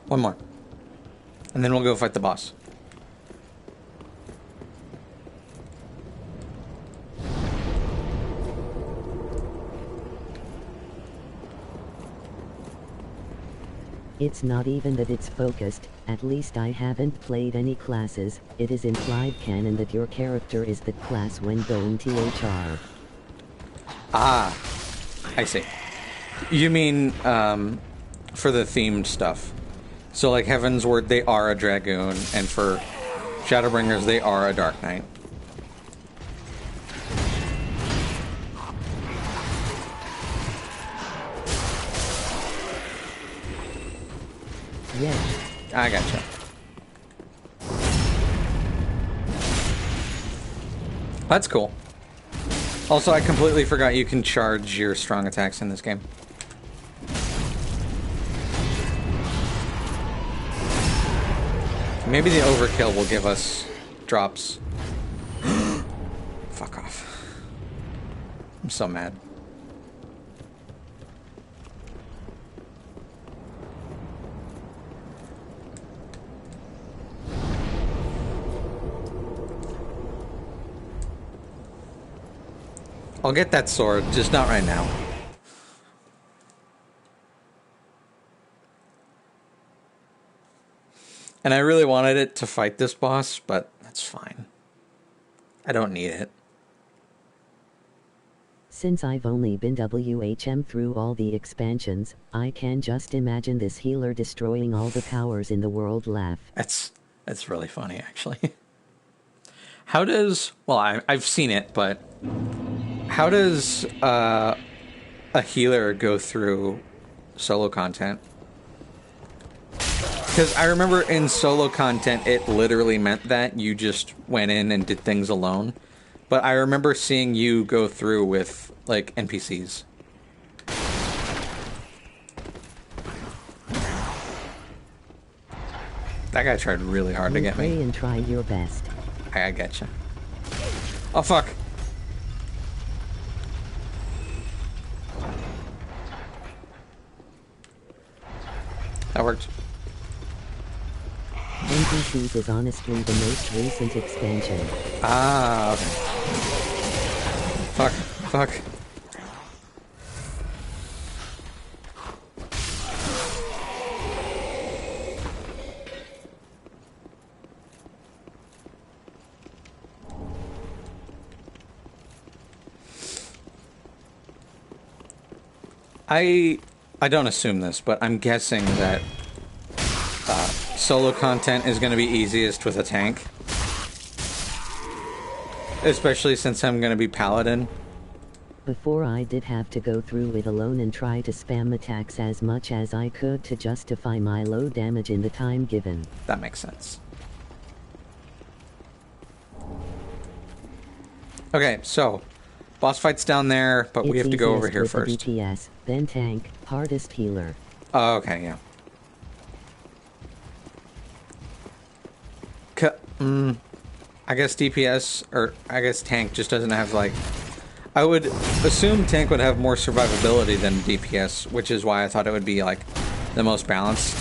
One more. And then we'll go fight the boss. It's not even that it's focused, at least I haven't played any classes. It is implied canon that your character is the class when going THR. Ah, I see. You mean, for the themed stuff. So like Heaven's Word, they are a Dragoon, and for Shadowbringers, they are a Dark Knight. Yeah. I gotcha. That's cool. Also, I completely forgot you can charge your strong attacks in this game. Maybe the overkill will give us drops. Fuck off. I'm so mad. I'll get that sword, just not right now. And I really wanted it to fight this boss, but that's fine. I don't need it. Since I've only been WHM through all the expansions, I can just imagine this healer destroying all the powers in the world. Laugh. That's really funny, actually. How does... Well, I've seen it, but... How does a healer go through solo content? Because I remember in solo content, it literally meant that you just went in and did things alone. But I remember seeing you go through with, like, NPCs. That guy tried really hard to get me. Pray and try your best. I getcha. Oh, fuck. That worked. NPCs is honestly the most recent expansion. Ah, okay. Fuck, fuck. I don't assume this, but I'm guessing that solo content is going to be easiest with a tank. Especially since I'm going to be paladin. Before I did have to go through it alone and try to spam attacks as much as I could to justify my low damage in the time given. That makes sense. Okay, so boss fight's down there, but we have to go over here first. DPS, then tank, hardest healer. Oh, okay, yeah. I guess DPS, or I guess tank just doesn't have, like, I would assume tank would have more survivability than DPS, which is why I thought it would be like the most balanced.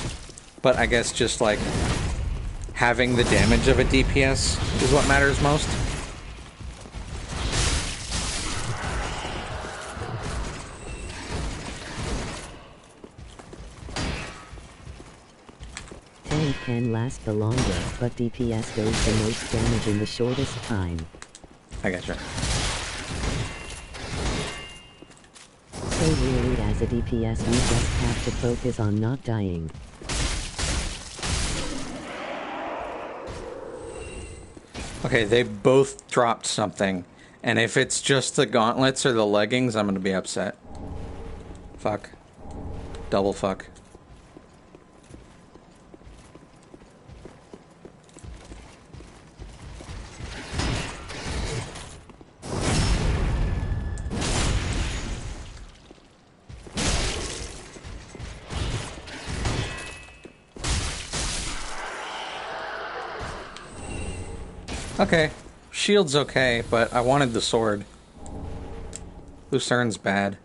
But I guess just like having the damage of a DPS is what matters most. Tank can last the longest, but DPS does the most damage in the shortest time. I gotcha. So really, as a DPS, you just have to focus on not dying. Okay, they both dropped something. And if it's just the gauntlets or the leggings, I'm gonna be upset. Fuck. Double fuck. Okay, shield's okay, but I wanted the sword. Lucerne's bad.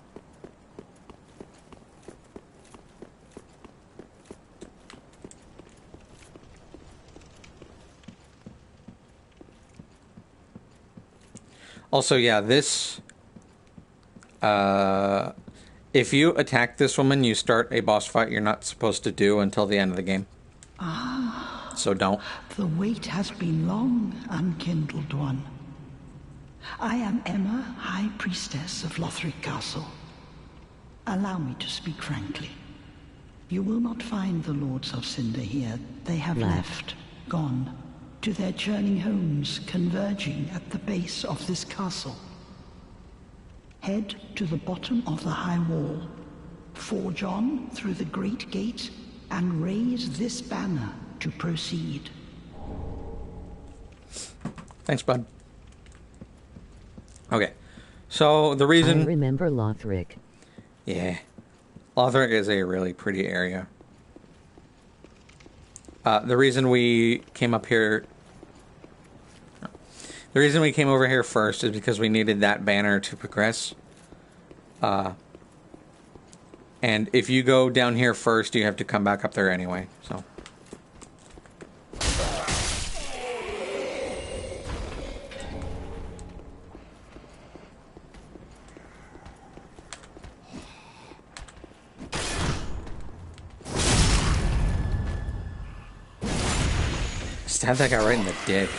Also, yeah, this... if you attack this woman, you start a boss fight you're not supposed to do until the end of the game. So don't. The wait has been long, unkindled one. I am Emma, High Priestess of Lothric Castle. Allow me to speak frankly. You will not find the Lords of Cinder here. They have left, gone, to their churning homes, converging at the base of this castle. Head to the bottom of the high wall, forge on through the great gate, and raise this banner to proceed. Thanks, bud. Okay, so the reason... I remember Lothric. Yeah. Lothric is a really pretty area. The reason we came up here... The reason we came over here first is because we needed that banner to progress. And if you go down here first, you have to come back up there anyway, so... Stab that guy right in the dick.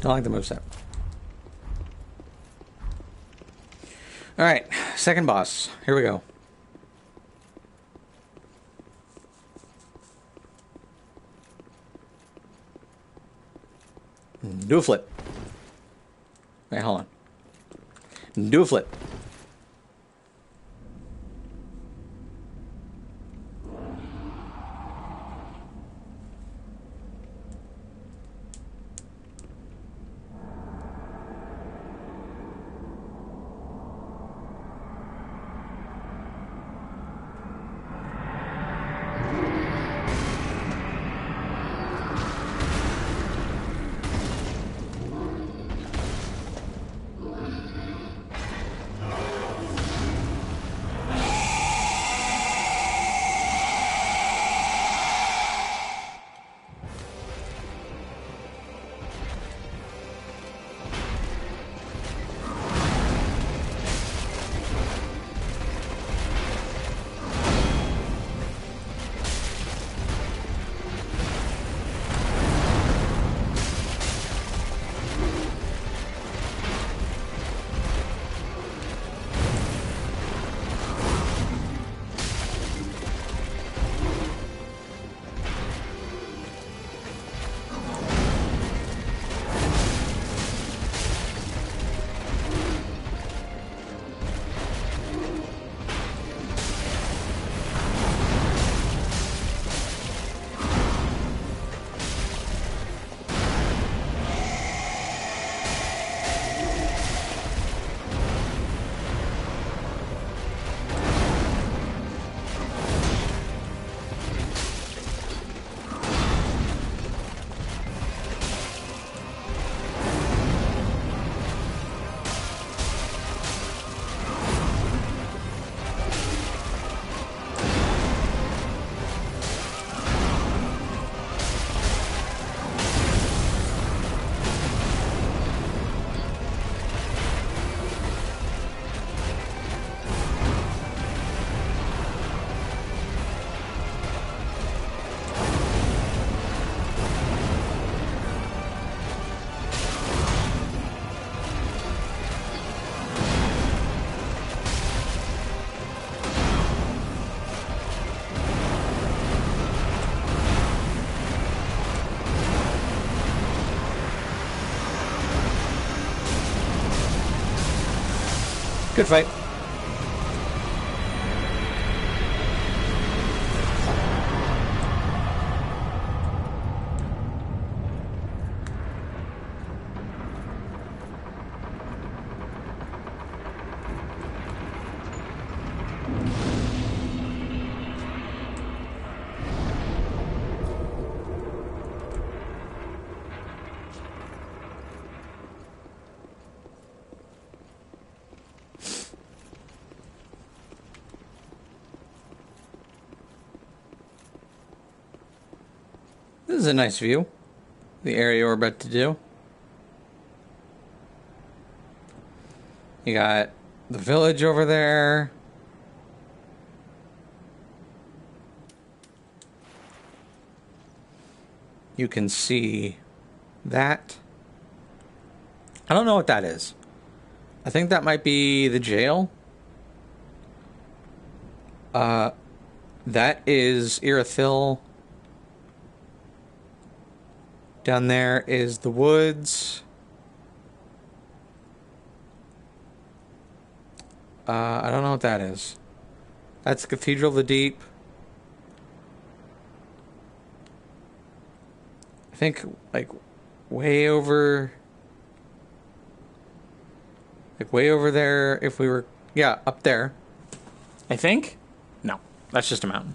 I like the moveset. Alright, second boss. Here we go. Do a flip. Wait, hold on. Do a flip. Good fight. This is a nice view. The area we're about to do. You got the village over there. You can see that. I don't know what that is. I think that might be the jail. That is Irithyll. Down there is the woods. I don't know what that is. That's Cathedral of the Deep. I think, like, way over there, if we were... Yeah, up there. I think? No, that's just a mountain.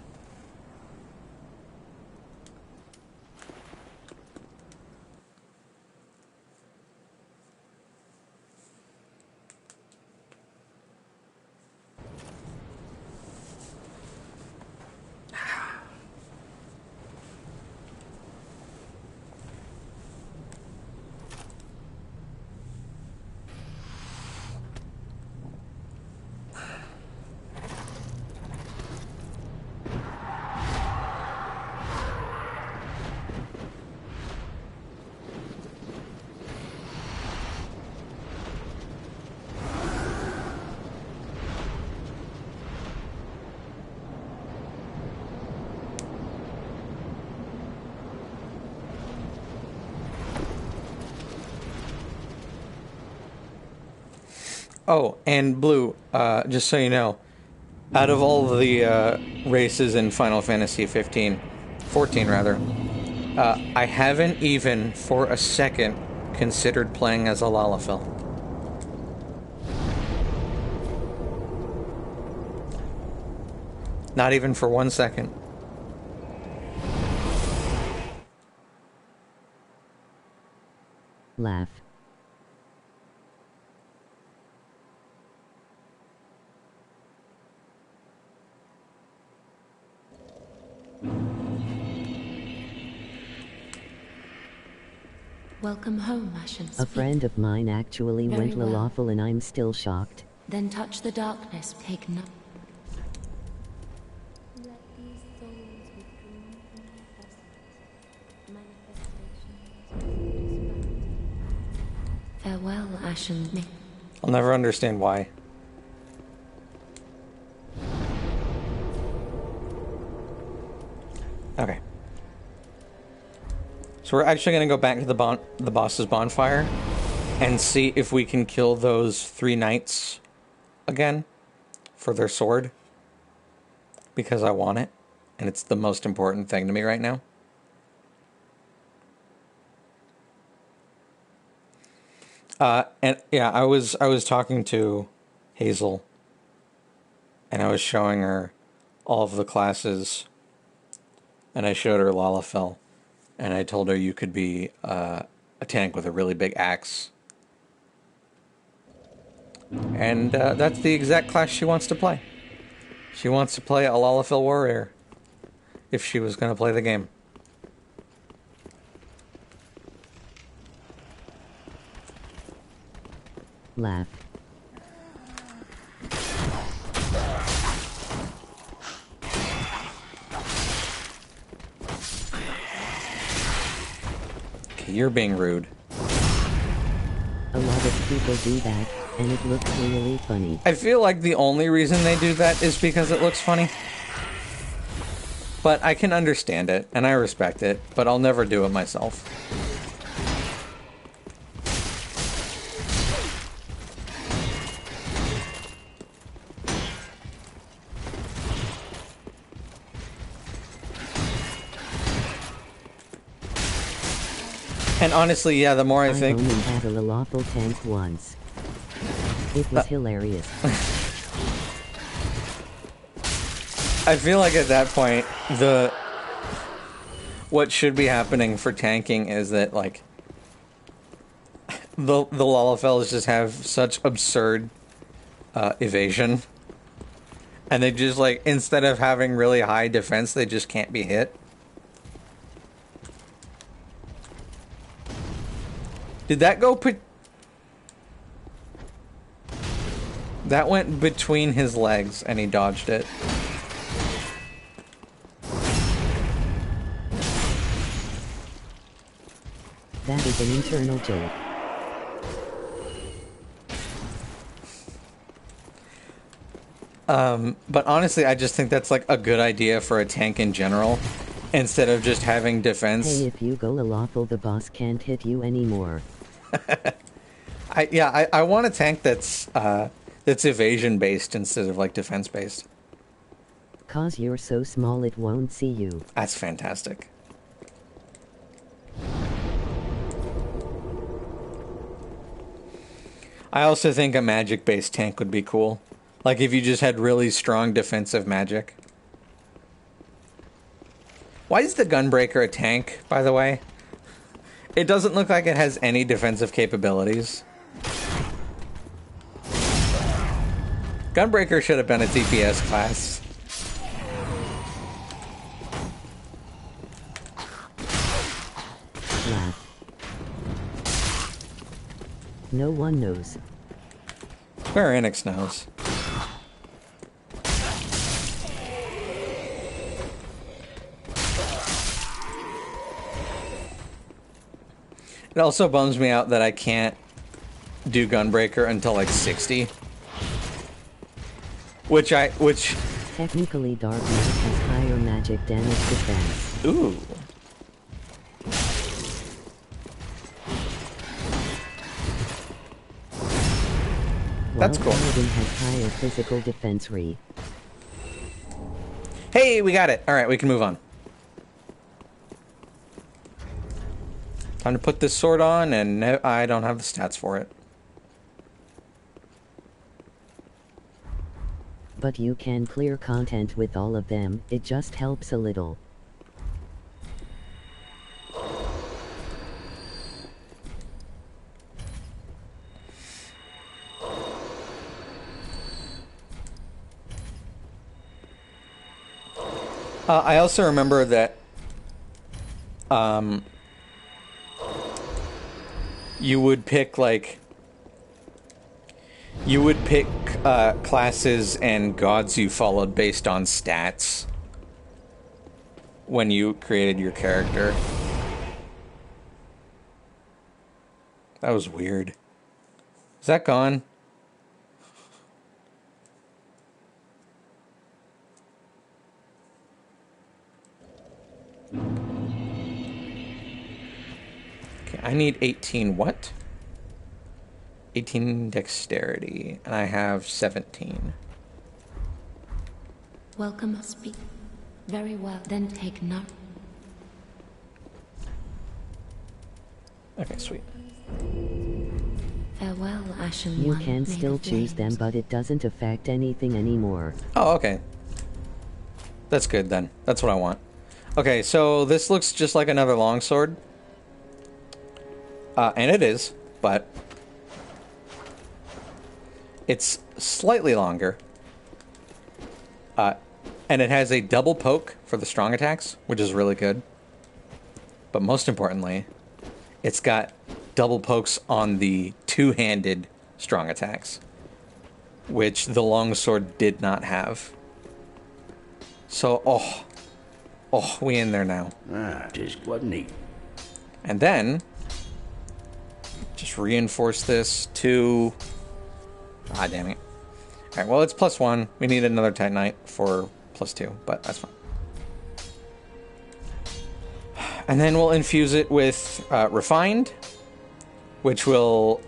Oh, and Blue, just so you know, out of all the races in Final Fantasy 14 rather, I haven't even for a second considered playing as a Lalafell. Not even for 1 second. Laugh. Welcome home, Ashen. A friend of mine actually Very went well. lawful and I'm still shocked. Then touch the darkness, take no... Let these souls withdrawn from their manifestations. Farewell, Ashen. I'll never understand why. Okay. So we're actually going to go back to the boss's bonfire and see if we can kill those 3 knights again for their sword. Because I want it, and it's the most important thing to me right now. And yeah, I was talking to Hazel, and I was showing her all of the classes, and I showed her Lalafell, and I told her you could be a tank with a really big axe. And that's the exact class she wants to play. She wants to play a Lalafell warrior if she was going to play the game. Laugh. Okay, you're being rude. A lot of people do that, and it looks really funny. I feel like the only reason they do that is because it looks funny. But I can understand it, and I respect it, but I'll never do it myself. And honestly, yeah, the more I I've think... only had a lawful tank once. It was hilarious. I feel like at that point, what should be happening for tanking is that, like, the Lalafels just have such absurd evasion. And they just, like, instead of having really high defense, they just can't be hit. Did that go that went between his legs and he dodged it. That is an internal joke. But honestly, I just think that's like a good idea for a tank in general, instead of just having defense. Hey, if you go lawful, the boss can't hit you anymore. I want a tank that's evasion based instead of like defense based. 'Cause you're so small it won't see you. That's fantastic. I also think a magic based tank would be cool. Like if you just had really strong defensive magic. Why is the Gunbreaker a tank, by the way? It doesn't look like it has any defensive capabilities. Gunbreaker should have been a DPS class. Laugh. No one knows. Square Enix knows. It also bums me out that I can't do Gunbreaker until like 60. Which Technically Dark Knight has higher magic damage defense. Ooh. That's cool. Paladin has higher physical defense re. Hey, we got it. Alright, we can move on. Time to put this sword on, and no, I don't have the stats for it. But you can clear content with all of them, it just helps a little. I also remember that you would pick classes and gods you followed based on stats when you created your character. That was weird. Is that gone? Okay, I need 18 what? 18 dexterity, and I have 17. Welcome, speak. Very well, then take note. Okay, sweet. Farewell, Ashen You One. can May still the choose them, flames- but it doesn't affect anything anymore. Oh, okay. That's good then. That's what I want. Okay, so this looks just like another longsword. And it is, but it's slightly longer. And it has a double poke for the strong attacks, which is really good. But most importantly, it's got double pokes on the two-handed strong attacks, which the longsword did not have. So, we in there now. Ah, just what neat. And then, just reinforce this to... Ah, damn it. Alright, well, it's +1. We need another Titanite for +2, but that's fine. And then we'll infuse it with Refined, which will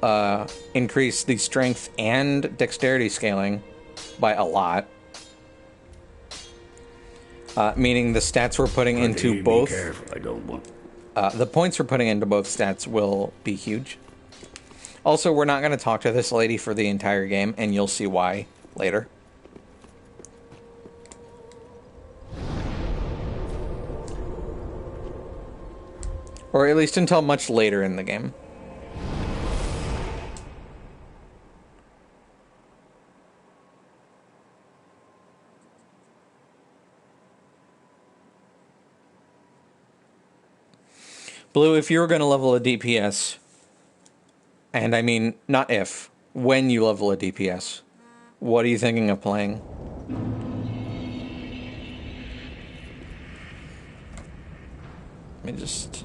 increase the strength and dexterity scaling by a lot. Meaning the stats we're putting into Be both... careful, I don't want... The points we're putting into both stats will be huge. Also, we're not going to talk to this lady for the entire game, and you'll see why later. Or at least until much later in the game. Blue, if you were going to level a DPS, and I mean, not if, when you level a DPS, what are you thinking of playing? Let me just...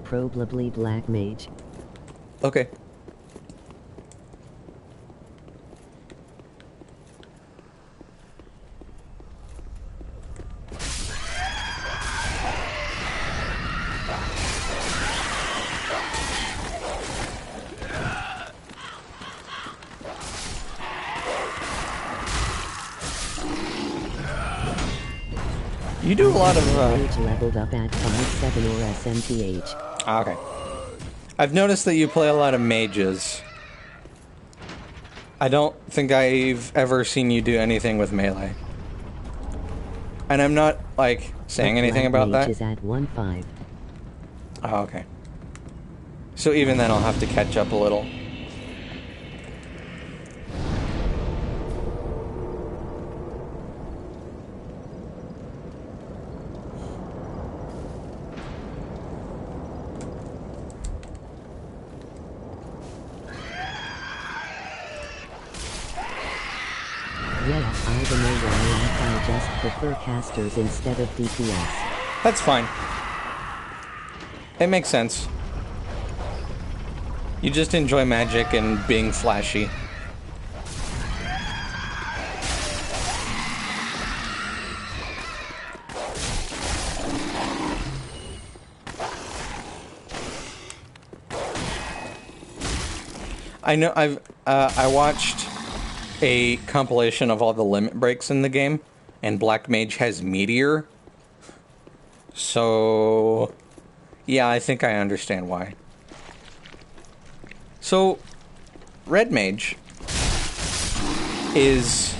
Probably Black Mage. Okay. You do a lot of... Mage leveled up at 5-7 or SMTH. Okay. I've noticed that you play a lot of mages. I don't think I've ever seen you do anything with melee. And I'm not, like, saying anything about that. Mage is at 1-5. Oh, okay. So even then I'll have to catch up a little. Yeah, I don't know why I just prefer casters instead of DPS. That's fine. It makes sense. You just enjoy magic and being flashy. I know I watched a compilation of all the limit breaks in the game, and Black Mage has Meteor. So, yeah, I think I understand why. So, Red Mage is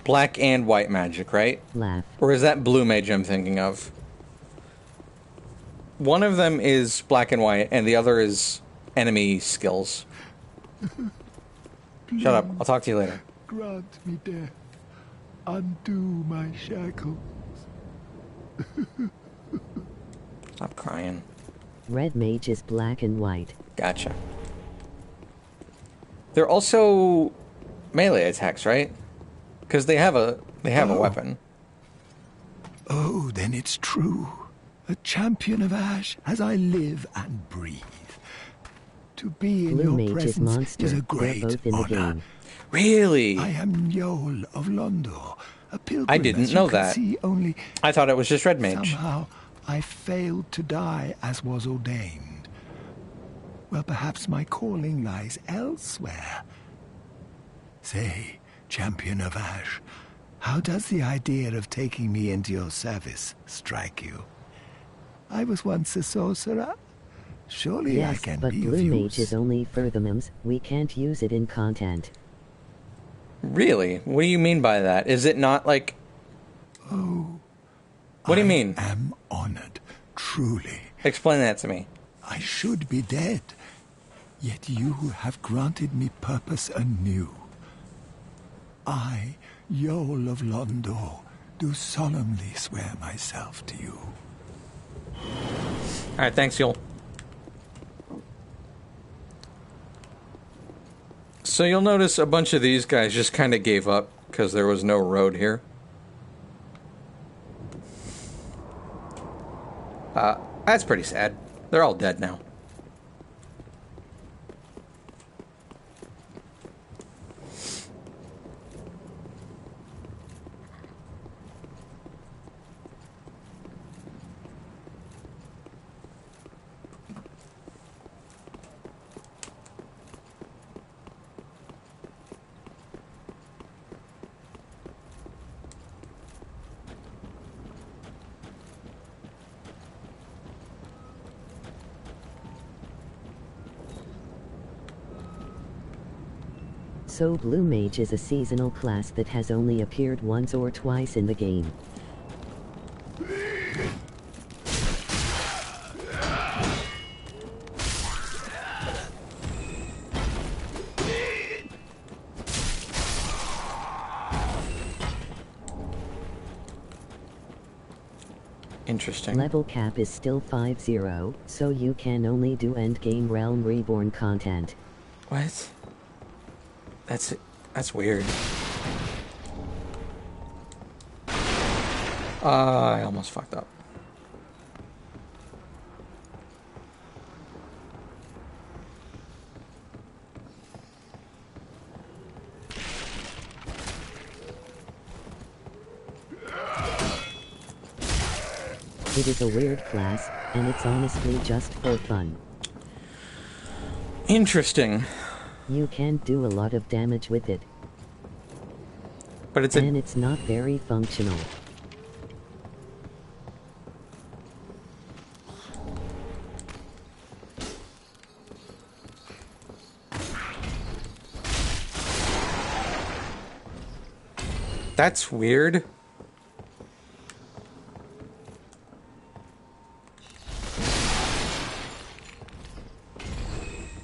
black and white magic, right? Laugh. Or is that Blue Mage I'm thinking of? One of them is black and white, and the other is enemy skills. Shut up. I'll talk to you later. Grant me death. Undo my shackles. Stop crying. Red Mage is black and white. Gotcha. They're also melee attacks, right? Because they have a weapon. Oh, then it's true. A champion of Ash as I live and breathe. To be in Blue your Mage is presence monster. is a They're great both in the honor. game. Really? I am Yol of Londor, a pilgrim. I didn't as know you can that. See, only I thought it was just Red Mage. somehow I failed to die as was ordained. Well, perhaps my calling lies elsewhere. Say, champion of Ash, how does the idea of taking me into your service strike you? I was once a sorcerer. Surely I Yes, can but be Blue of Mage use. is only for the memes. We can't use it in content. Really? What do you mean by that? Is it not like... Oh. What do you mean? I am honored, truly. Explain that to me. I should be dead, yet you have granted me purpose anew. I, Yol of Londor, do solemnly swear myself to you. Alright, thanks, Yul. So you'll notice a bunch of these guys just kind of gave up because there was no road here. That's pretty sad. They're all dead now. So Blue Mage is a seasonal class that has only appeared once or twice in the game. Interesting. Level cap is still 5-0, so you can only do endgame Realm Reborn content. What? That's weird. I almost fucked up. It is a weird class, and it's honestly just for fun. Interesting. You can't do a lot of damage with it. But and it's not very functional. That's weird.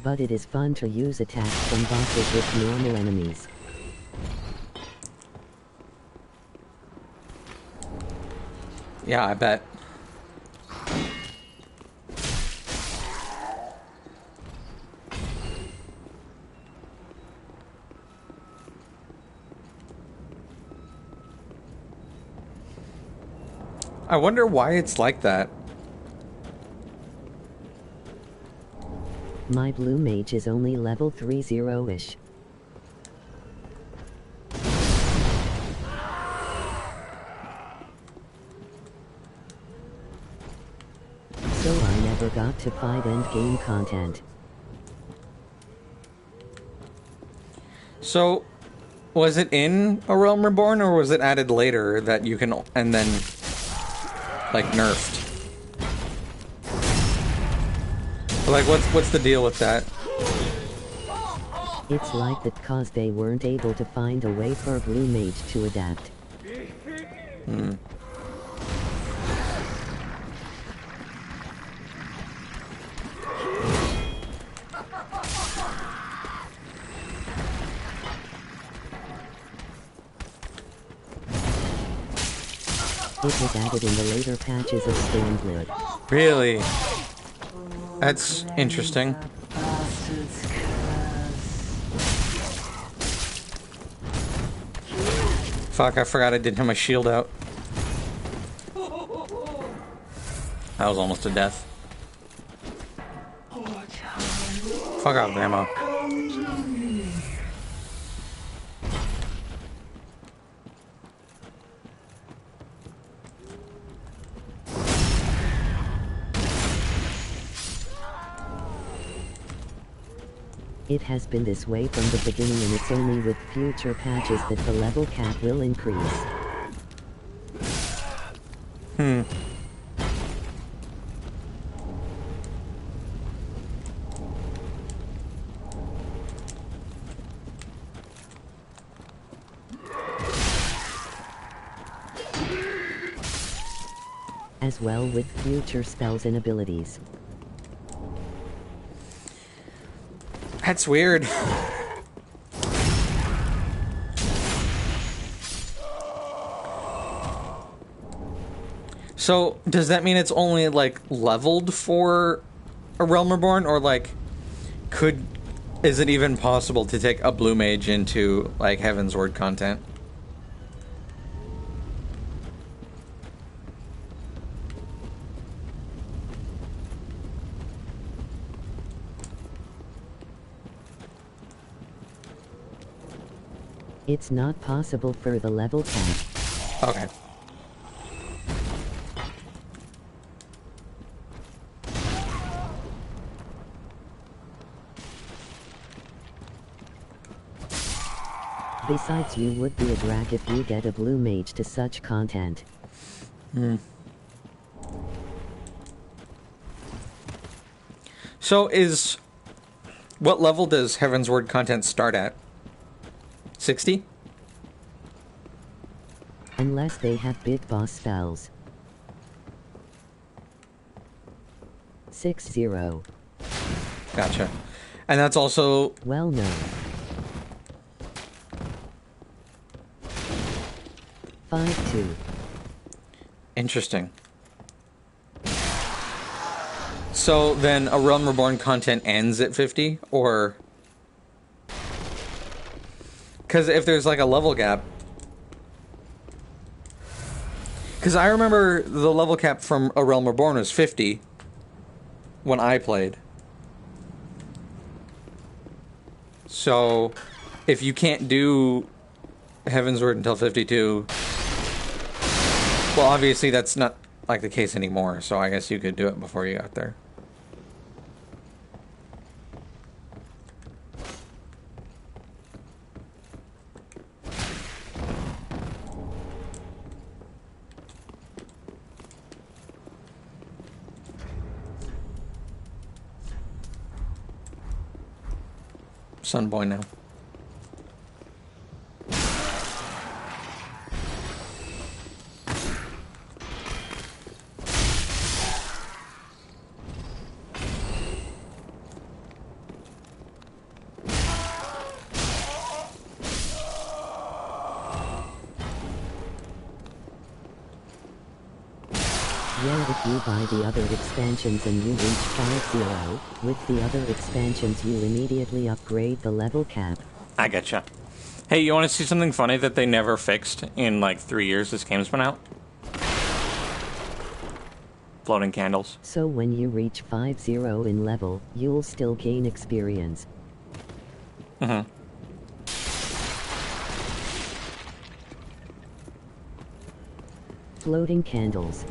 But it is fun to use attacks from bosses with normal enemies. Yeah, I bet. I wonder why it's like that. My Blue Mage is only level 30-ish. So I never got to fight endgame content. So, was it in A Realm Reborn, or was it added later that you can, and then, like, nerfed? Like, what's the deal with that? It's like that cause they weren't able to find a way for Blue Mage to adapt. Hmm. It was added in the later patches of Stormblood. Really? That's interesting. Fuck, I forgot I didn't have my shield out. That was almost a death. Fuck off, Grandma. It has been this way from the beginning, and it's only with future patches that the level cap will increase. Hmm. As well with future spells and abilities. That's weird. So, does that mean it's only, like, leveled for A Realm Reborn? Or, like, is it even possible to take a Blue Mage into, like, Heaven's Word content? It's not possible for the level cap. Okay. Besides, you would be a drag if you get a Blue Mage to such content. Hmm. So what level does Heaven's Word content start at? 60? Unless they have big boss spells. 60. Gotcha. And that's also... Well, no. 52. Interesting. So then A Realm Reborn content ends at 50? Or... Because if there's like a level gap... Because I remember the level cap from A Realm Reborn was 50 when I played. So, if you can't do Heaven's Word until 52, well, obviously that's not like the case anymore, so I guess you could do it before you got there. Sunboy now. Yeah, if you buy the other expansions and you reach 50, with the other expansions you immediately upgrade the level cap. I getcha. Hey, you want to see something funny that they never fixed in like 3 years this game's been out? Floating candles. So when you reach 50 in level, you'll still gain experience. Mm-hmm. Floating candles.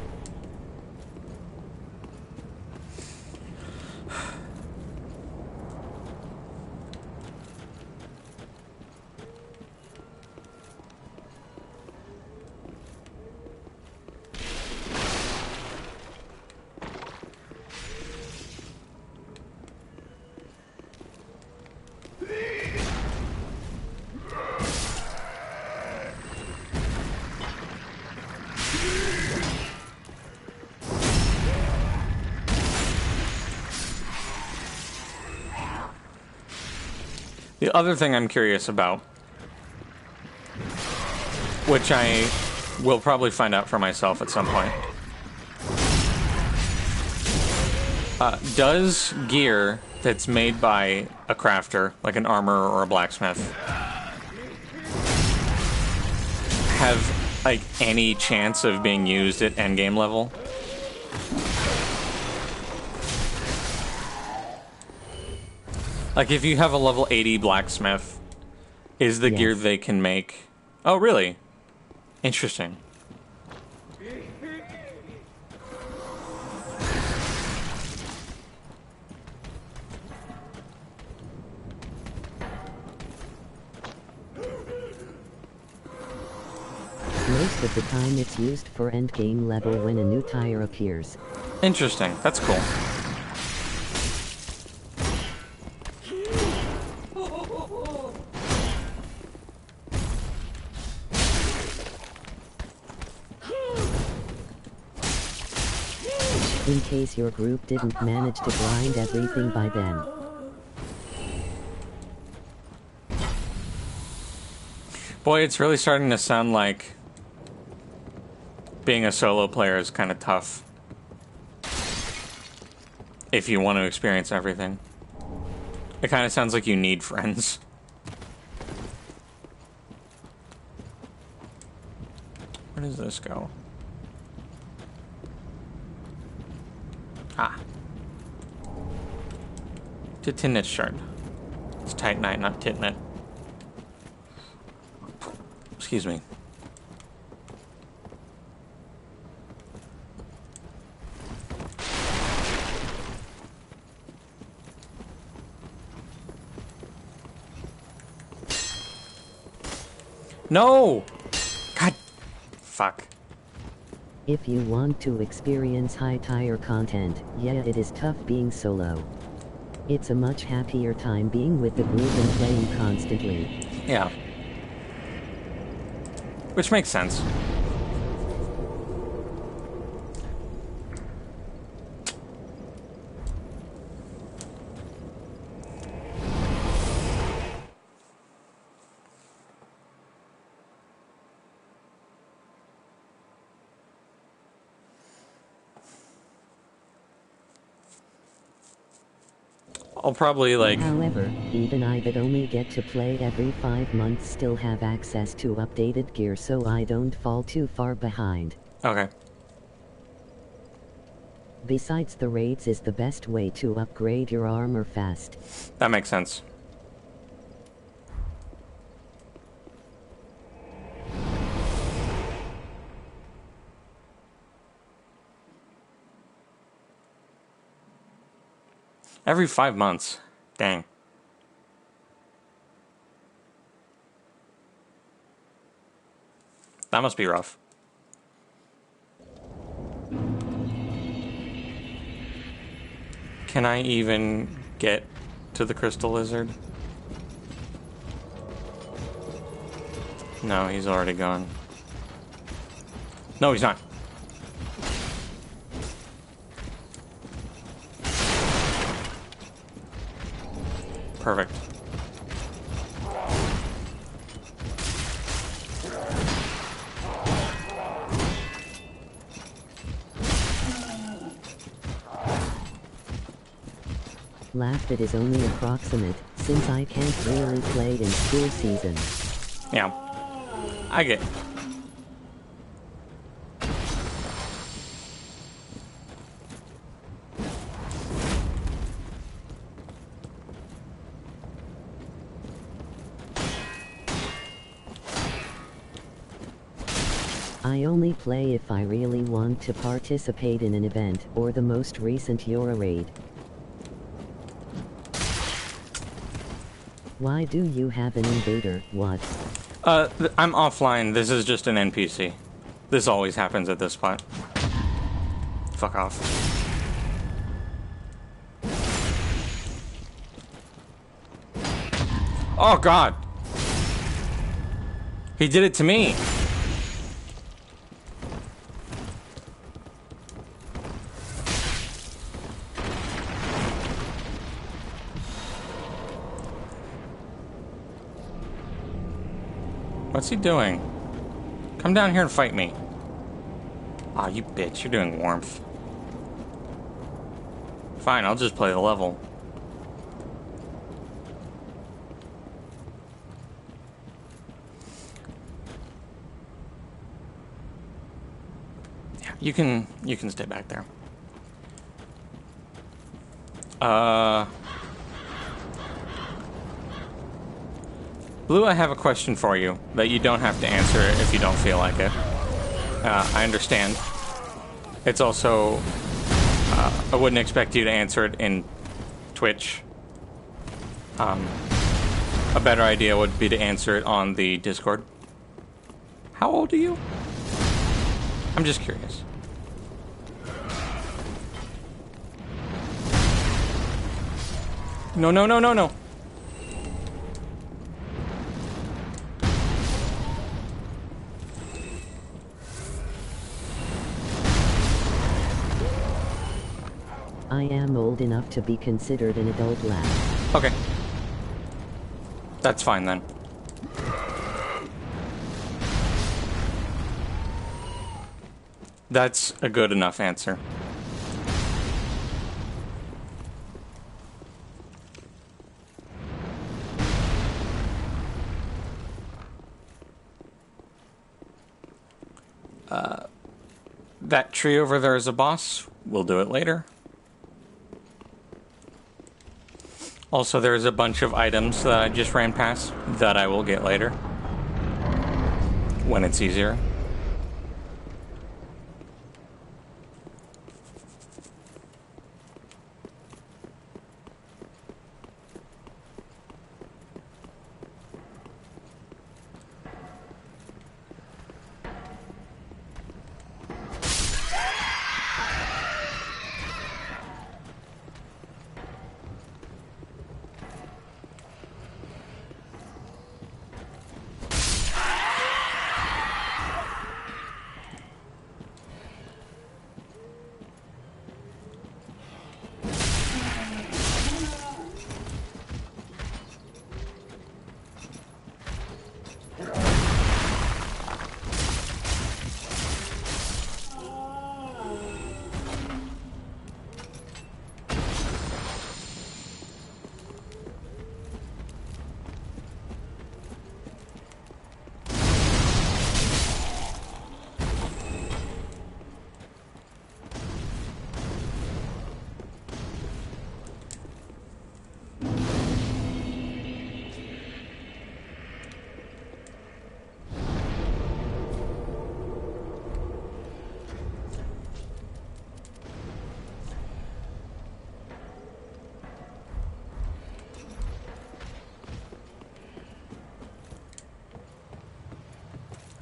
The other thing I'm curious about, which I will probably find out for myself at some point, does gear that's made by a crafter, like an armorer or a blacksmith, have like any chance of being used at endgame level? Like, if you have a level 80 blacksmith, is the gear they can make... Oh, really? Interesting. Most of the time it's used for endgame level when a new tire appears. Interesting. That's cool. In case your group didn't manage to grind everything by then. Boy, it's really starting to sound like being a solo player is kind of tough. If you want to experience everything. It kind of sounds like you need friends. Where does this go? Ah. To Tinnit shard. It's Titanite, not Titnit. Excuse me. No! God. Fuck. If you want to experience high tier content, yeah, it is tough being solo. It's a much happier time being with the group and playing constantly. Yeah. Which makes sense. I'll probably, like... However, even I that only get to play every 5 months still have access to updated gear so I don't fall too far behind. Okay. Besides, the raids is the best way to upgrade your armor fast. That makes sense. Every 5 months. Dang. That must be rough. Can I even get to the crystal lizard? No, he's already gone. No, he's not. Perfect. Laugh, it is only approximate, since I can't really play in school season. Yeah. I get it. I only play if I really want to participate in an event, or the most recent Euro raid. Why do you have an invader? What? I'm offline. This is just an NPC. This always happens at this spot. Fuck off. Oh god! He did it to me! What's he doing? Come down here and fight me. Aw, you bitch, you're doing warmth. Fine, I'll just play the level. Yeah, you can stay back there. Blue, I have a question for you that you don't have to answer if you don't feel like it. I understand. It's also, I wouldn't expect you to answer it in Twitch. A better idea would be to answer it on the Discord. How old are you? I'm just curious. No, no, no, no, no. I am old enough to be considered an adult lad. Okay. That's fine then. That's a good enough answer. That tree over there is a boss. We'll do it later. Also, there's a bunch of items that I just ran past that I will get later. When it's easier.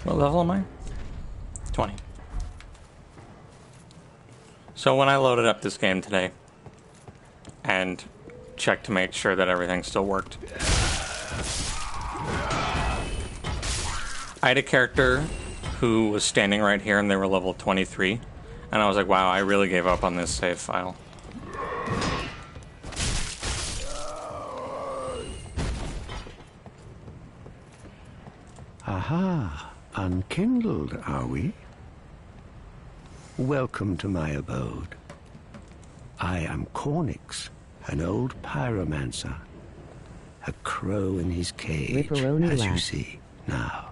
What level am I? 20. So when I loaded up this game today and checked to make sure that everything still worked, I had a character who was standing right here and they were level 23, and I was like, wow, I really gave up on this save file. Aha, unkindled, are we? Welcome to my abode. I am Cornix, an old pyromancer. A crow in his cage, Ripperoni as you laugh. see now.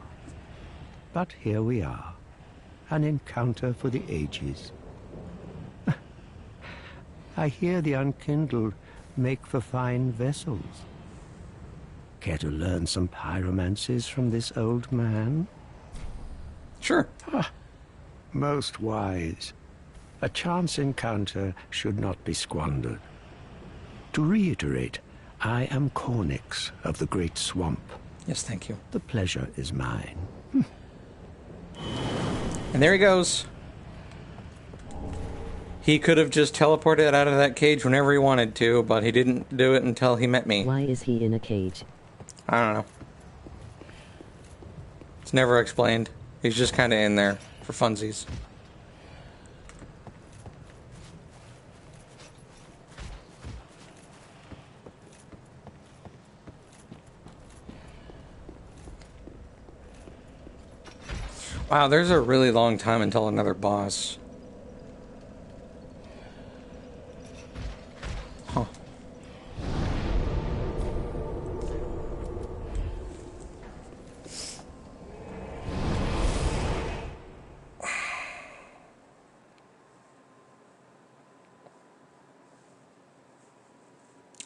But here we are, an encounter for the ages. I hear the unkindled make for fine vessels. Care to learn some pyromancies from this old man? Sure. Most wise. A chance encounter should not be squandered. To reiterate, I am Cornix of the Great Swamp. Yes, thank you. The pleasure is mine. And there he goes. He could have just teleported out of that cage whenever he wanted to, but he didn't do it until he met me. Why is he in a cage? I don't know. It's never explained. He's just kind of in there for funsies. Wow, there's a really long time until another boss. Huh.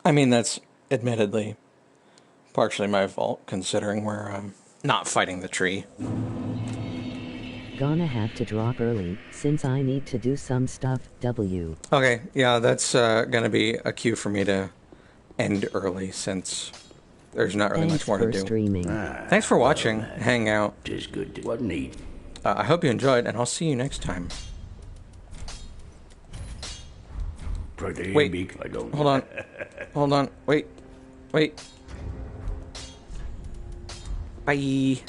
I mean, that's admittedly partially my fault, considering we're not fighting the tree. Gonna have to drop early, since I need to do some stuff, W. Okay, yeah, that's gonna be a cue for me to end early, since there's not really Thanks much more to for do. streaming. Thanks for watching. Hang out. Just good. What neat. I hope you enjoyed, and I'll see you next time. Pretty Wait, big, I don't hold on. Hold on. Wait. Bye.